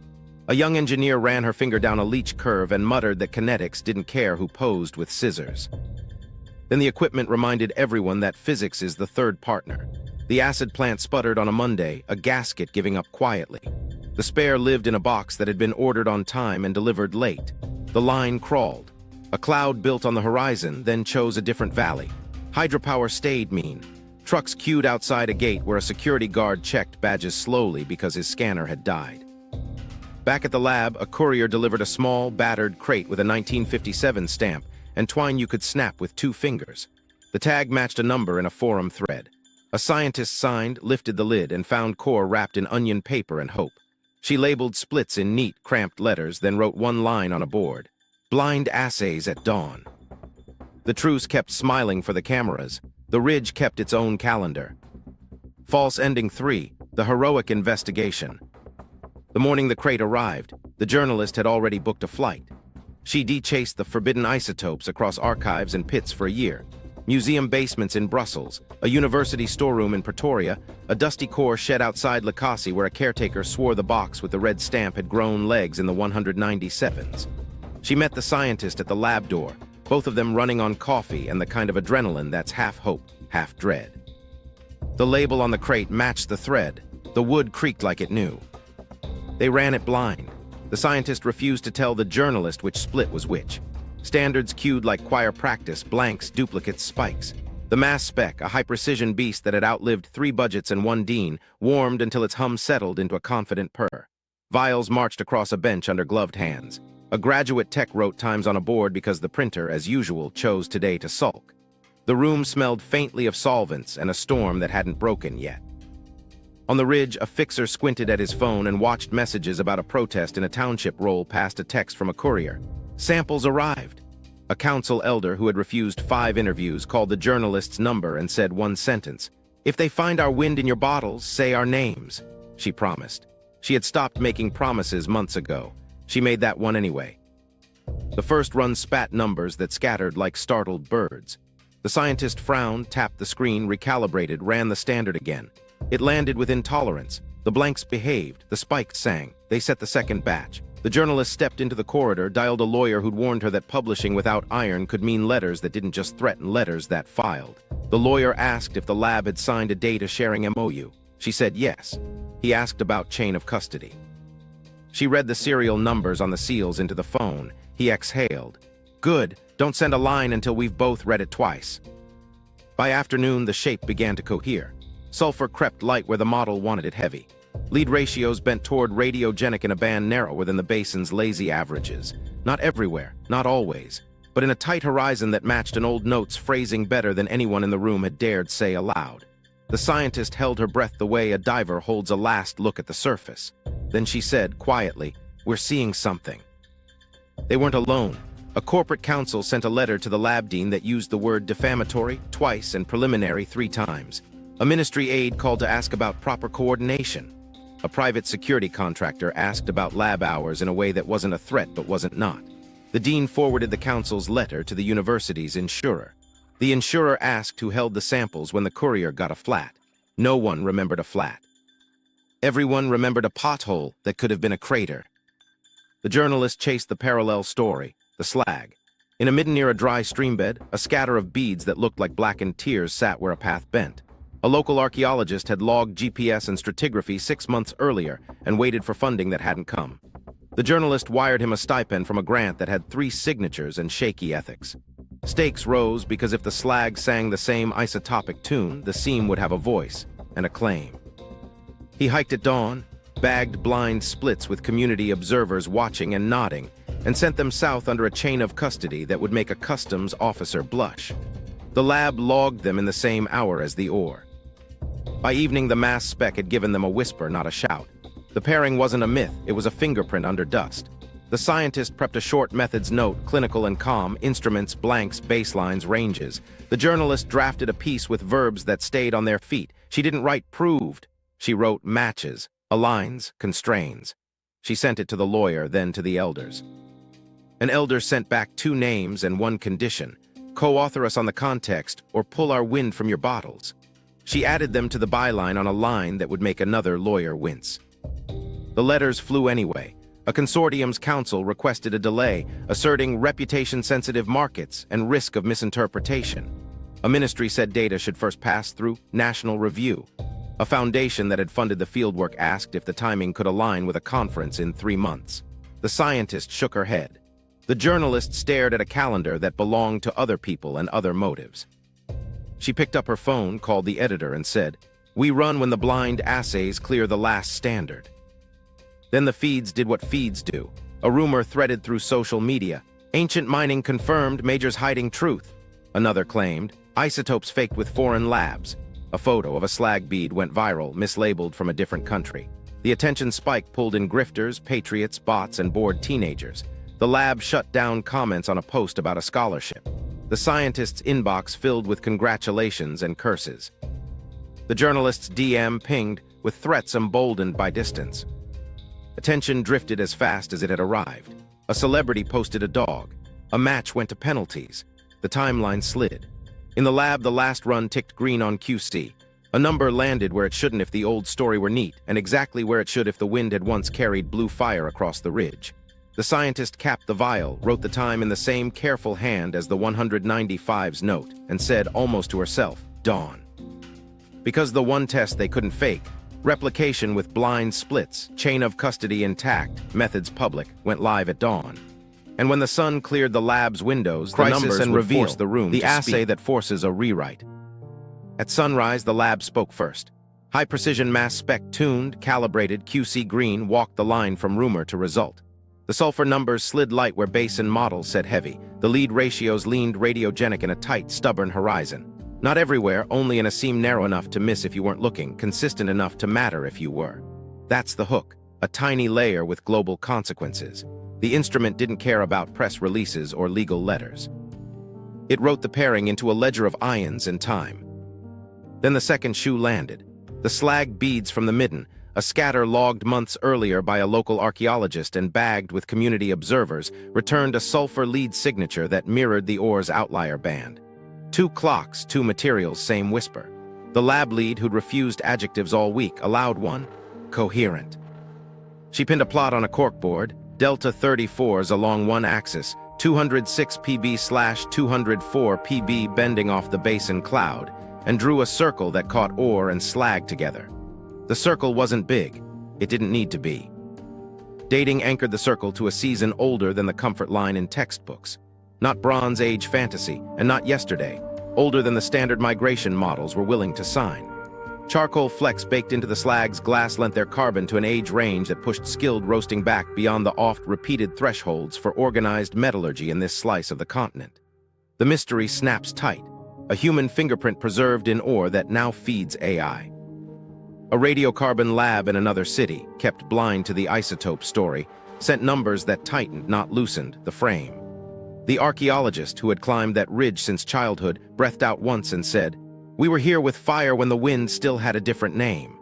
A young engineer ran her finger down a leach curve and muttered that kinetics didn't care who posed with scissors. Then the equipment reminded everyone that physics is the third partner. The acid plant sputtered on a Monday, a gasket giving up quietly. The spare lived in a box that had been ordered on time and delivered late. The line crawled. A cloud built on the horizon, then chose a different valley. Hydropower stayed mean. Trucks queued outside a gate where a security guard checked badges slowly because his scanner had died. Back at the lab, a courier delivered a small, battered crate with a 1957 stamp and twine you could snap with 2 fingers. The tag matched a number in a forum thread. A scientist signed, lifted the lid, and found core wrapped in onion paper and hope. She labeled splits in neat, cramped letters, then wrote 1 line on a board. Blind assays at dawn. The truce kept smiling for the cameras. The ridge kept its own calendar. False ending 3, the heroic investigation. The morning the crate arrived, the journalist had already booked a flight. She de-chased the forbidden isotopes across archives and pits for a year. Museum basements in Brussels, a university storeroom in Pretoria, a dusty core shed outside Likasi where a caretaker swore the box with the red stamp had grown legs in the 197s. She met the scientist at the lab door, both of them running on coffee and the kind of adrenaline that's half hope, half dread. The label on the crate matched the thread. The wood creaked like it knew. They ran it blind. The scientist refused to tell the journalist which split was which. Standards queued like choir practice, blanks, duplicates, spikes. The mass spec, a high-precision beast that had outlived 3 budgets and 1 dean, warmed until its hum settled into a confident purr. Vials marched across a bench under gloved hands. A graduate tech wrote times on a board because the printer, as usual, chose today to sulk. The room smelled faintly of solvents and a storm that hadn't broken yet. On the ridge, a fixer squinted at his phone and watched messages about a protest in a township roll past a text from a courier. Samples arrived. A council elder who had refused 5 interviews called the journalist's number and said 1 sentence. "If they find our wind in your bottles, say our names," she promised. She had stopped making promises months ago. She made that one anyway. The first run spat numbers that scattered like startled birds. The scientist frowned, tapped the screen, recalibrated, ran the standard again. It landed with intolerance. The blanks behaved, the spikes sang. They set the second batch. The journalist stepped into the corridor, dialed a lawyer who'd warned her that publishing without iron could mean letters that didn't just threaten, letters that filed. The lawyer asked if the lab had signed a data sharing MOU. She said yes. He asked about chain of custody. She read the serial numbers on the seals into the phone. He exhaled. "Good, don't send a line until we've both read it twice." By afternoon, the shape began to cohere. Sulfur crept light where the model wanted it heavy. Lead ratios bent toward radiogenic in a band narrower than the basin's lazy averages. Not everywhere, not always, but in a tight horizon that matched an old note's phrasing better than anyone in the room had dared say aloud. The scientist held her breath the way a diver holds a last look at the surface. Then she said, quietly, "We're seeing something." They weren't alone. A corporate council sent a letter to the lab dean that used the word defamatory twice and preliminary 3 times. A ministry aide called to ask about proper coordination. A private security contractor asked about lab hours in a way that wasn't a threat but wasn't not. The dean forwarded the council's letter to the university's insurer. The insurer asked who held the samples when the courier got a flat. No one remembered a flat. Everyone remembered a pothole that could have been a crater. The journalist chased the parallel story, the slag. In a midden near a dry streambed, a scatter of beads that looked like blackened tears sat where a path bent. A local archaeologist had logged GPS and stratigraphy 6 months earlier and waited for funding that hadn't come. The journalist wired him a stipend from a grant that had 3 signatures and shaky ethics. Stakes rose because if the slag sang the same isotopic tune, the seam would have a voice and a claim. He hiked at dawn, bagged blind splits with community observers watching and nodding. and sent them south under a chain of custody that would make a customs officer blush. The lab logged them in the same hour as the ore. By evening, the mass spec had given them a whisper, not a shout. The pairing wasn't a myth, it was a fingerprint under dust. The scientist prepped a short methods note, clinical and calm, instruments, blanks, baselines, ranges. The journalist drafted a piece with verbs that stayed on their feet. She didn't write proved. She wrote matches, aligns, constrains. She sent it to the lawyer, then to the elders. An elder sent back 2 names and 1 condition. Co-author us on the context or pull our wind from your bottles. She added them to the byline on a line that would make another lawyer wince. The letters flew anyway. A consortium's counsel requested a delay, asserting reputation-sensitive markets and risk of misinterpretation. A ministry said data should first pass through national review. A foundation that had funded the fieldwork asked if the timing could align with a conference in 3 months. The scientist shook her head. The journalist stared at a calendar that belonged to other people and other motives. She picked up her phone, called the editor, and said, "We run when the blind assays clear the last standard." Then the feeds did what feeds do. A rumor threaded through social media. Ancient mining confirmed, majors hiding truth. Another claimed, isotopes faked with foreign labs. A photo of a slag bead went viral, mislabeled from a different country. The attention spike pulled in grifters, patriots, bots, and bored teenagers. The lab shut down comments on a post about a scholarship. The scientist's inbox filled with congratulations and curses. The journalist's DM pinged with threats emboldened by distance. Attention drifted as fast as it had arrived. A celebrity posted a dog. A match went to penalties. The timeline slid. In the lab, the last run ticked green on QC. A number landed where it shouldn't if the old story were neat, and exactly where it should if the wind had once carried blue fire across the ridge. The scientist capped the vial, wrote the time in the same careful hand as the 195's note, and said, almost to herself, "Dawn." Because the one test they couldn't fake, replication with blind splits, chain of custody intact, methods public, went live at dawn. And when the sun cleared the lab's windows, the numbers and would force the room, the assay that forces a rewrite. At sunrise, the lab spoke first. High-precision mass spec tuned, calibrated, QC green walked the line from rumor to result. The sulfur numbers slid light where base and models said heavy. The lead ratios leaned radiogenic in a tight, stubborn horizon. Not everywhere, only in a seam narrow enough to miss if you weren't looking, consistent enough to matter if you were. That's the hook, a tiny layer with global consequences. The instrument didn't care about press releases or legal letters. It wrote the pairing into a ledger of ions and time. Then the second shoe landed. The slag beads from the midden, a scatter logged months earlier by a local archaeologist and bagged with community observers, returned a sulfur lead signature that mirrored the ore's outlier band. 2 clocks, 2 materials, same whisper. The lab lead, who'd refused adjectives all week, allowed one, coherent. She pinned a plot on a corkboard, delta 34s along one axis, 206 pb/204 pb bending off the basin cloud, and drew a circle that caught ore and slag together. The circle wasn't big. It didn't need to be. Dating anchored the circle to a season older than the comfort line in textbooks. Not Bronze Age fantasy, and not yesterday, older than the standard migration models were willing to sign. Charcoal flecks baked into the slag's glass lent their carbon to an age range that pushed skilled roasting back beyond the oft-repeated thresholds for organized metallurgy in this slice of the continent. The mystery snaps tight, a human fingerprint preserved in ore that now feeds AI. A radiocarbon lab in another city, kept blind to the isotope story, sent numbers that tightened, not loosened, the frame. The archaeologist, who had climbed that ridge since childhood, breathed out once and said, "We were here with fire when the wind still had a different name."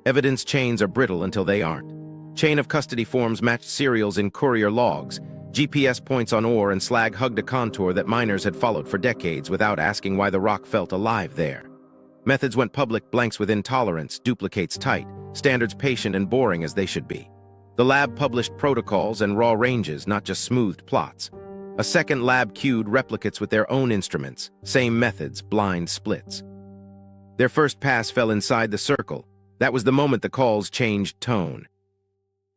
Evidence chains are brittle until they aren't. Chain of custody forms matched serials in courier logs. GPS points on ore and slag hugged a contour that miners had followed for decades without asking why the rock felt alive there. Methods went public, blanks with intolerance, duplicates tight, standards patient and boring as they should be. The lab published protocols and raw ranges, not just smoothed plots. A second lab queued replicates with their own instruments, same methods, blind splits. Their first pass fell inside the circle. That was the moment the calls changed tone.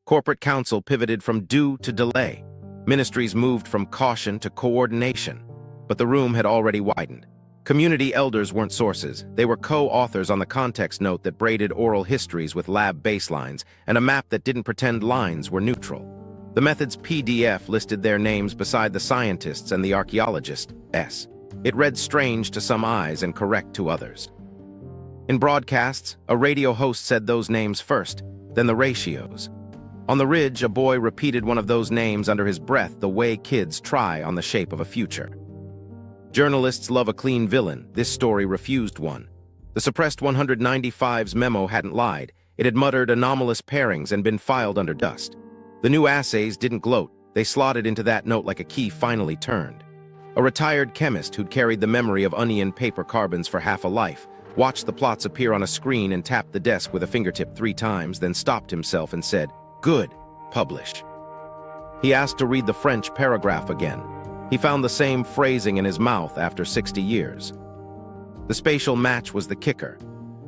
Corporate counsel pivoted from do to delay. Ministries moved from caution to coordination. But the room had already widened. Community elders weren't sources. They were co-authors on the context note that braided oral histories with lab baselines and a map that didn't pretend lines were neutral. The method's PDF listed their names beside the scientists and the archaeologists. It read strange to some eyes and correct to others. In broadcasts, a radio host said those names first, then the ratios. On the ridge, a boy repeated one of those names under his breath the way kids try on the shape of a future. Journalists love a clean villain. This story refused one. The suppressed 195's memo hadn't lied. It had muttered anomalous pairings and been filed under dust. The new assays didn't gloat. They slotted into that note like a key finally turned. A retired chemist who'd carried the memory of onion paper carbons for half a life watched the plots appear on a screen and tapped the desk with a fingertip 3 times, then stopped himself and said, "Good, publish." He asked to read the French paragraph again. He found the same phrasing in his mouth after 60 years. The spatial match was the kicker.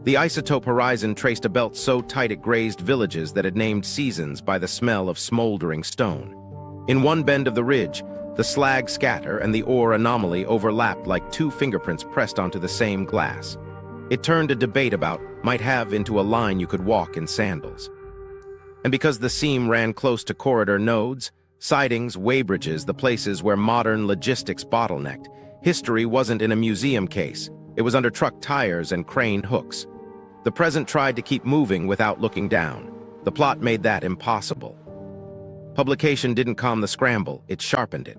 The isotope horizon traced a belt so tight it grazed villages that had named seasons by the smell of smoldering stone. In one bend of the ridge, the slag scatter and the ore anomaly overlapped like 2 fingerprints pressed onto the same glass. It turned a debate about might have into a line you could walk in sandals. And because the seam ran close to corridor nodes, sidings, weighbridges, the places where modern logistics bottlenecked, history wasn't in a museum case. It was under truck tires and crane hooks. The present tried to keep moving without looking down. The plot made that impossible. Publication didn't calm the scramble, it sharpened it.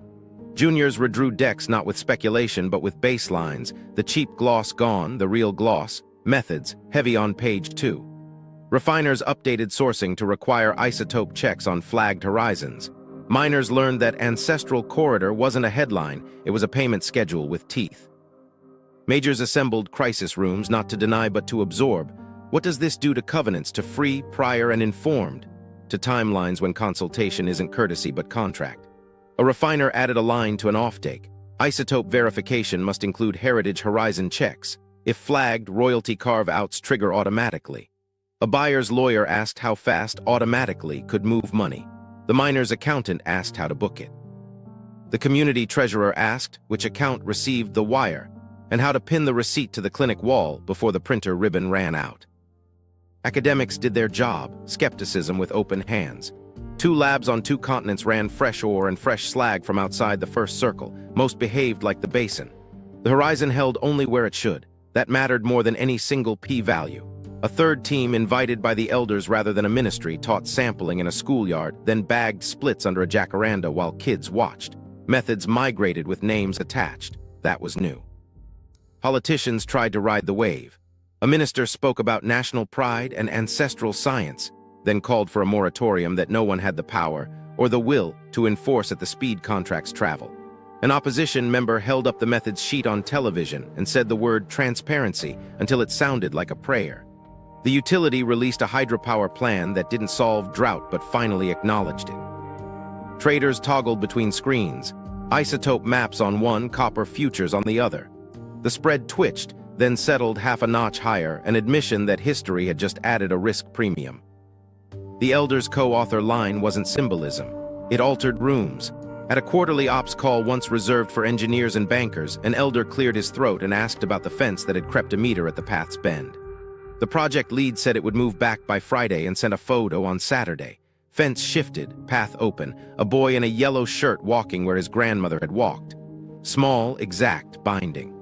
Juniors redrew decks not with speculation but with baselines, the cheap gloss gone, the real gloss, methods, heavy on page 2. Refiners updated sourcing to require isotope checks on flagged horizons. Miners learned that ancestral corridor wasn't a headline, it was a payment schedule with teeth. Majors assembled crisis rooms not to deny but to absorb. What does this do to covenants, to free, prior, and informed? To timelines when consultation isn't courtesy but contract. A refiner added a line to an offtake. Isotope verification must include heritage horizon checks. If flagged, royalty carve-outs trigger automatically. A buyer's lawyer asked how fast automatically could move money. The miner's accountant asked how to book it. The community treasurer asked which account received the wire and how to pin the receipt to the clinic wall before the printer ribbon ran out. Academics did their job, skepticism with open hands. 2 labs on 2 continents ran fresh ore and fresh slag from outside the first circle. Most behaved like the basin. The horizon held only where it should. That mattered more than any single p-value. A third team, invited by the elders rather than a ministry, taught sampling in a schoolyard, then bagged splits under a jacaranda while kids watched. Methods migrated with names attached. That was new. Politicians tried to ride the wave. A minister spoke about national pride and ancestral science, then called for a moratorium that no one had the power or the will to enforce at the speed contracts travel. An opposition member held up the method's sheet on television and said the word transparency until it sounded like a prayer. The utility released a hydropower plan that didn't solve drought but finally acknowledged it. Traders toggled between screens, isotope maps on one, copper futures on the other. The spread twitched, then settled half a notch higher, an admission that history had just added a risk premium. The elders' co-author line wasn't symbolism. It altered rooms. At a quarterly ops call once reserved for engineers and bankers, an elder cleared his throat and asked about the fence that had crept a meter at the path's bend. The project lead said it would move back by Friday and sent a photo on Saturday. Fence shifted, path open, a boy in a yellow shirt walking where his grandmother had walked. Small, exact binding.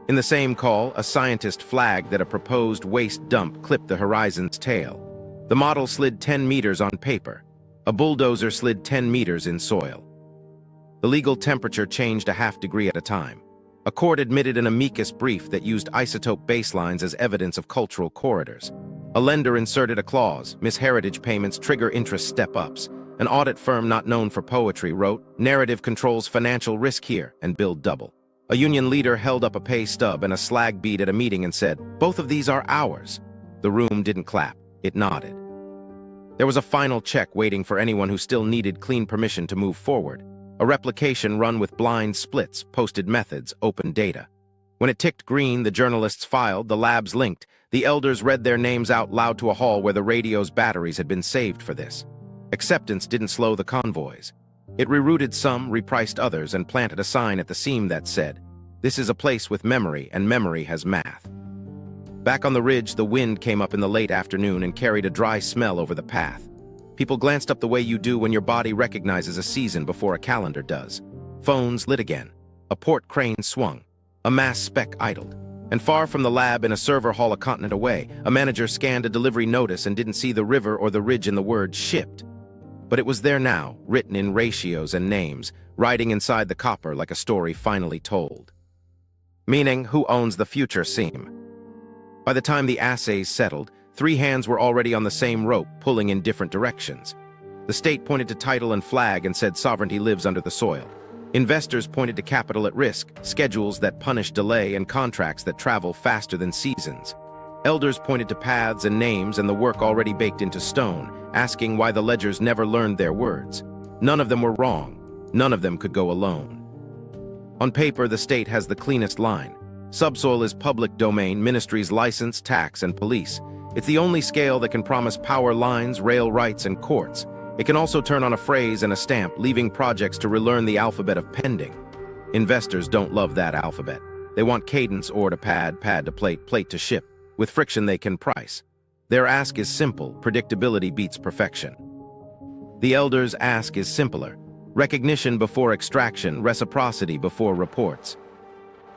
In the same call, a scientist flagged that a proposed waste dump clipped the horizon's tail. The model slid 10 meters on paper. A bulldozer slid 10 meters in soil. The legal temperature changed a half degree at a time. A court admitted an amicus brief that used isotope baselines as evidence of cultural corridors. A lender inserted a clause, misheritage payments trigger interest step-ups. An audit firm not known for poetry wrote, narrative controls financial risk here, and billed double. A union leader held up a pay stub and a slag bead at a meeting and said, both of these are ours. The room didn't clap, it nodded. There was a final check waiting for anyone who still needed clean permission to move forward. A replication run with blind splits, posted methods, open data. When it ticked green, the journalists filed, the labs linked. The elders read their names out loud to a hall where the radio's batteries had been saved for this. Acceptance didn't slow the convoys. It rerouted some, repriced others, and planted a sign at the seam that said, "This is a place with memory, and memory has math." Back on the ridge, the wind came up in the late afternoon and carried a dry smell over the path. People glanced up the way you do when your body recognizes a season before a calendar does. Phones lit again. A port crane swung. A mass spec idled. And far from the lab in a server hall a continent away, a manager scanned a delivery notice and didn't see the river or the ridge in the word shipped. But it was there now, written in ratios and names, riding inside the copper like a story finally told. Meaning, who owns the future seam? By the time the assays settled, 3 hands were already on the same rope, pulling in different directions. The state pointed to title and flag and said sovereignty lives under the soil. Investors pointed to capital at risk, schedules that punish delay, and contracts that travel faster than seasons. Elders pointed to paths and names and the work already baked into stone, asking why the ledgers never learned their words. None of them were wrong. None of them could go alone. On paper, the state has the cleanest line. Subsoil is public domain, ministries license, tax, and police. It's the only scale that can promise power lines, rail rights, and courts. It can also turn on a phrase and a stamp, leaving projects to relearn the alphabet of pending. Investors don't love that alphabet. They want cadence, ore to pad, pad to plate, plate to ship. With friction they can price. Their ask is simple, predictability beats perfection. The elders' ask is simpler. Recognition before extraction, reciprocity before reports.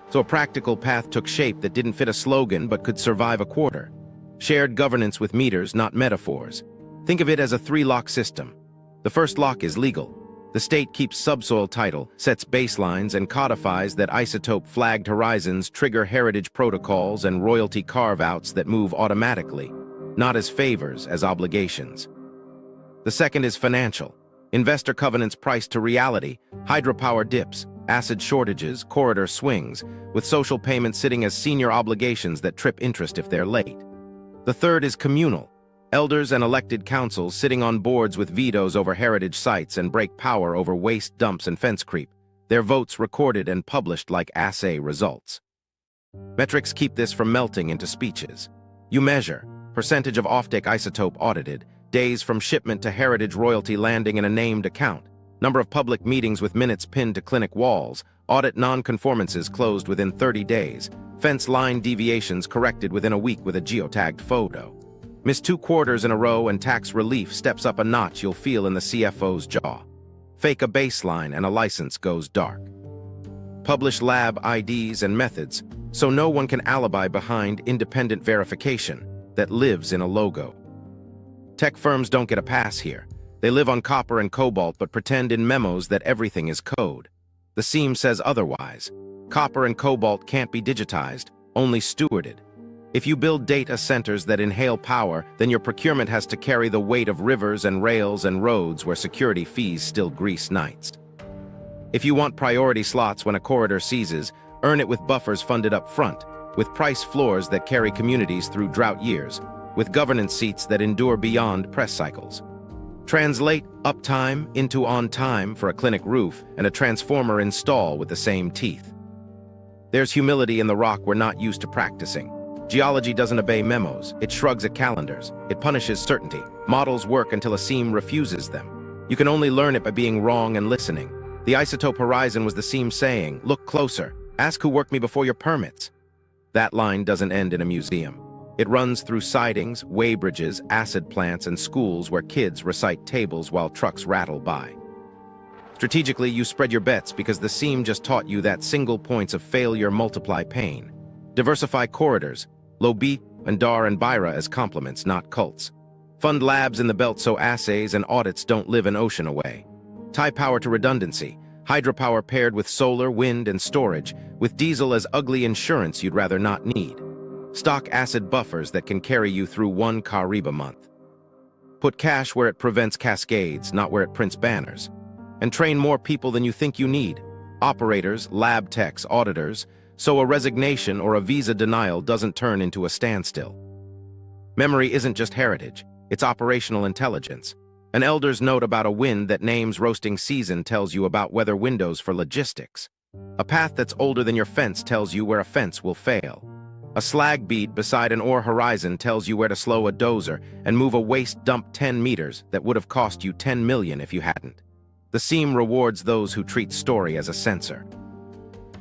So a practical path took shape that didn't fit a slogan but could survive a quarter. Shared governance with meters, not metaphors. Think of it as a 3-lock system. The first lock is legal. The state keeps subsoil title, sets baselines, and codifies that isotope-flagged horizons trigger heritage protocols and royalty carve-outs that move automatically, not as favors, as obligations. The second is financial. Investor covenants priced to reality, hydropower dips, acid shortages, corridor swings, with social payments sitting as senior obligations that trip interest if they're late. The third is communal. Elders and elected councils sitting on boards with vetoes over heritage sites and break power over waste dumps and fence creep, their votes recorded and published like assay results. Metrics keep this from melting into speeches. You measure percentage of offtake isotope audited, days from shipment to heritage royalty landing in a named account, number of public meetings with minutes pinned to clinic walls, audit non-conformances closed within 30 days, fence line deviations corrected within a week with a geotagged photo. Miss 2 quarters in a row and tax relief steps up a notch you'll feel in the CFO's jaw. Fake a baseline and a license goes dark. Publish lab IDs and methods so no one can alibi behind independent verification that lives in a logo. Tech firms don't get a pass here. They live on copper and cobalt but pretend in memos that everything is code. The seam says otherwise. Copper and cobalt can't be digitized, only stewarded. If you build data centers that inhale power, then your procurement has to carry the weight of rivers and rails and roads where security fees still grease nights. If you want priority slots when a corridor seizes, earn it with buffers funded up front, with price floors that carry communities through drought years, with governance seats that endure beyond press cycles. Translate uptime into on time for a clinic roof and a transformer install with the same teeth. There's humility in the rock we're not used to practicing. Geology doesn't obey memos, it shrugs at calendars, it punishes certainty. Models work until a seam refuses them. You can only learn it by being wrong and listening. The isotope horizon was the seam saying, look closer, ask who worked me before your permits. That line doesn't end in a museum. It runs through sidings, weighbridges, acid plants, and schools where kids recite tables while trucks rattle by. Strategically, you spread your bets because the seam just taught you that single points of failure multiply pain. Diversify corridors, Lobito and Drought and Beira as complements, not cults. Fund labs in the belt so assays and audits don't live an ocean away. Tie power to redundancy, hydropower paired with solar, wind, and storage, with diesel as ugly insurance you'd rather not need. Stock acid buffers that can carry you through 1 Caribe month. Put cash where it prevents cascades, not where it prints banners. And train more people than you think you need. Operators, lab techs, auditors, so a resignation or a visa denial doesn't turn into a standstill. Memory isn't just heritage, it's operational intelligence. An elder's note about a wind that names roasting season tells you about weather windows for logistics. A path that's older than your fence tells you where a fence will fail. A slag bead beside an ore horizon tells you where to slow a dozer and move a waste dump 10 meters that would have cost you 10 million if you hadn't. The seam rewards those who treat story as a sensor.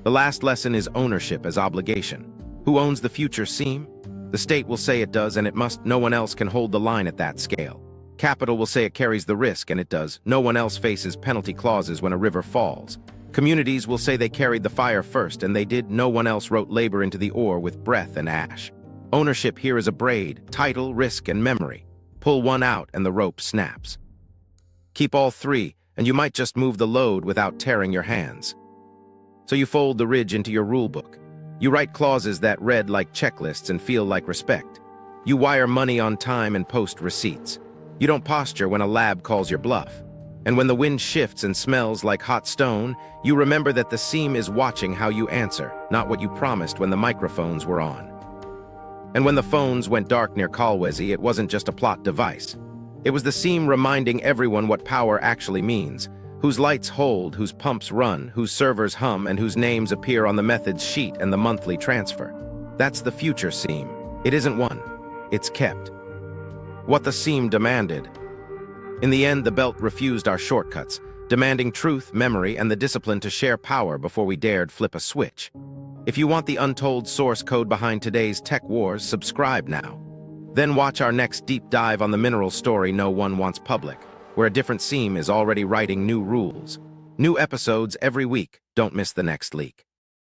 The last lesson is ownership as obligation. Who owns the future seam? The state will say it does, and it must. No one else can hold the line at that scale. Capital will say it carries the risk, and it does. No one else faces penalty clauses when a river falls. Communities will say they carried the fire first, and they did. No one else wrote labor into the ore with breath and ash. Ownership here is a braid, title, risk, and memory. Pull one out and the rope snaps. Keep all three, and you might just move the load without tearing your hands. So you fold the ridge into your rulebook. You write clauses that read like checklists and feel like respect. You wire money on time and post receipts. You don't posture when a lab calls your bluff. And when the wind shifts and smells like hot stone, you remember that the seam is watching how you answer, not what you promised when the microphones were on. And when the phones went dark near Kolwezi, it wasn't just a plot device. It was the seam reminding everyone what power actually means, whose lights hold, whose pumps run, whose servers hum, and whose names appear on the methods sheet and the monthly transfer. That's the future seam. It isn't won. It's kept. What the seam demanded. In the end, the belt refused our shortcuts, demanding truth, memory, and the discipline to share power before we dared flip a switch. If you want the untold source code behind today's tech wars, subscribe now. Then watch our next deep dive on the mineral story no one wants public, where a different seam is already writing new rules. New episodes every week. Don't miss the next leak.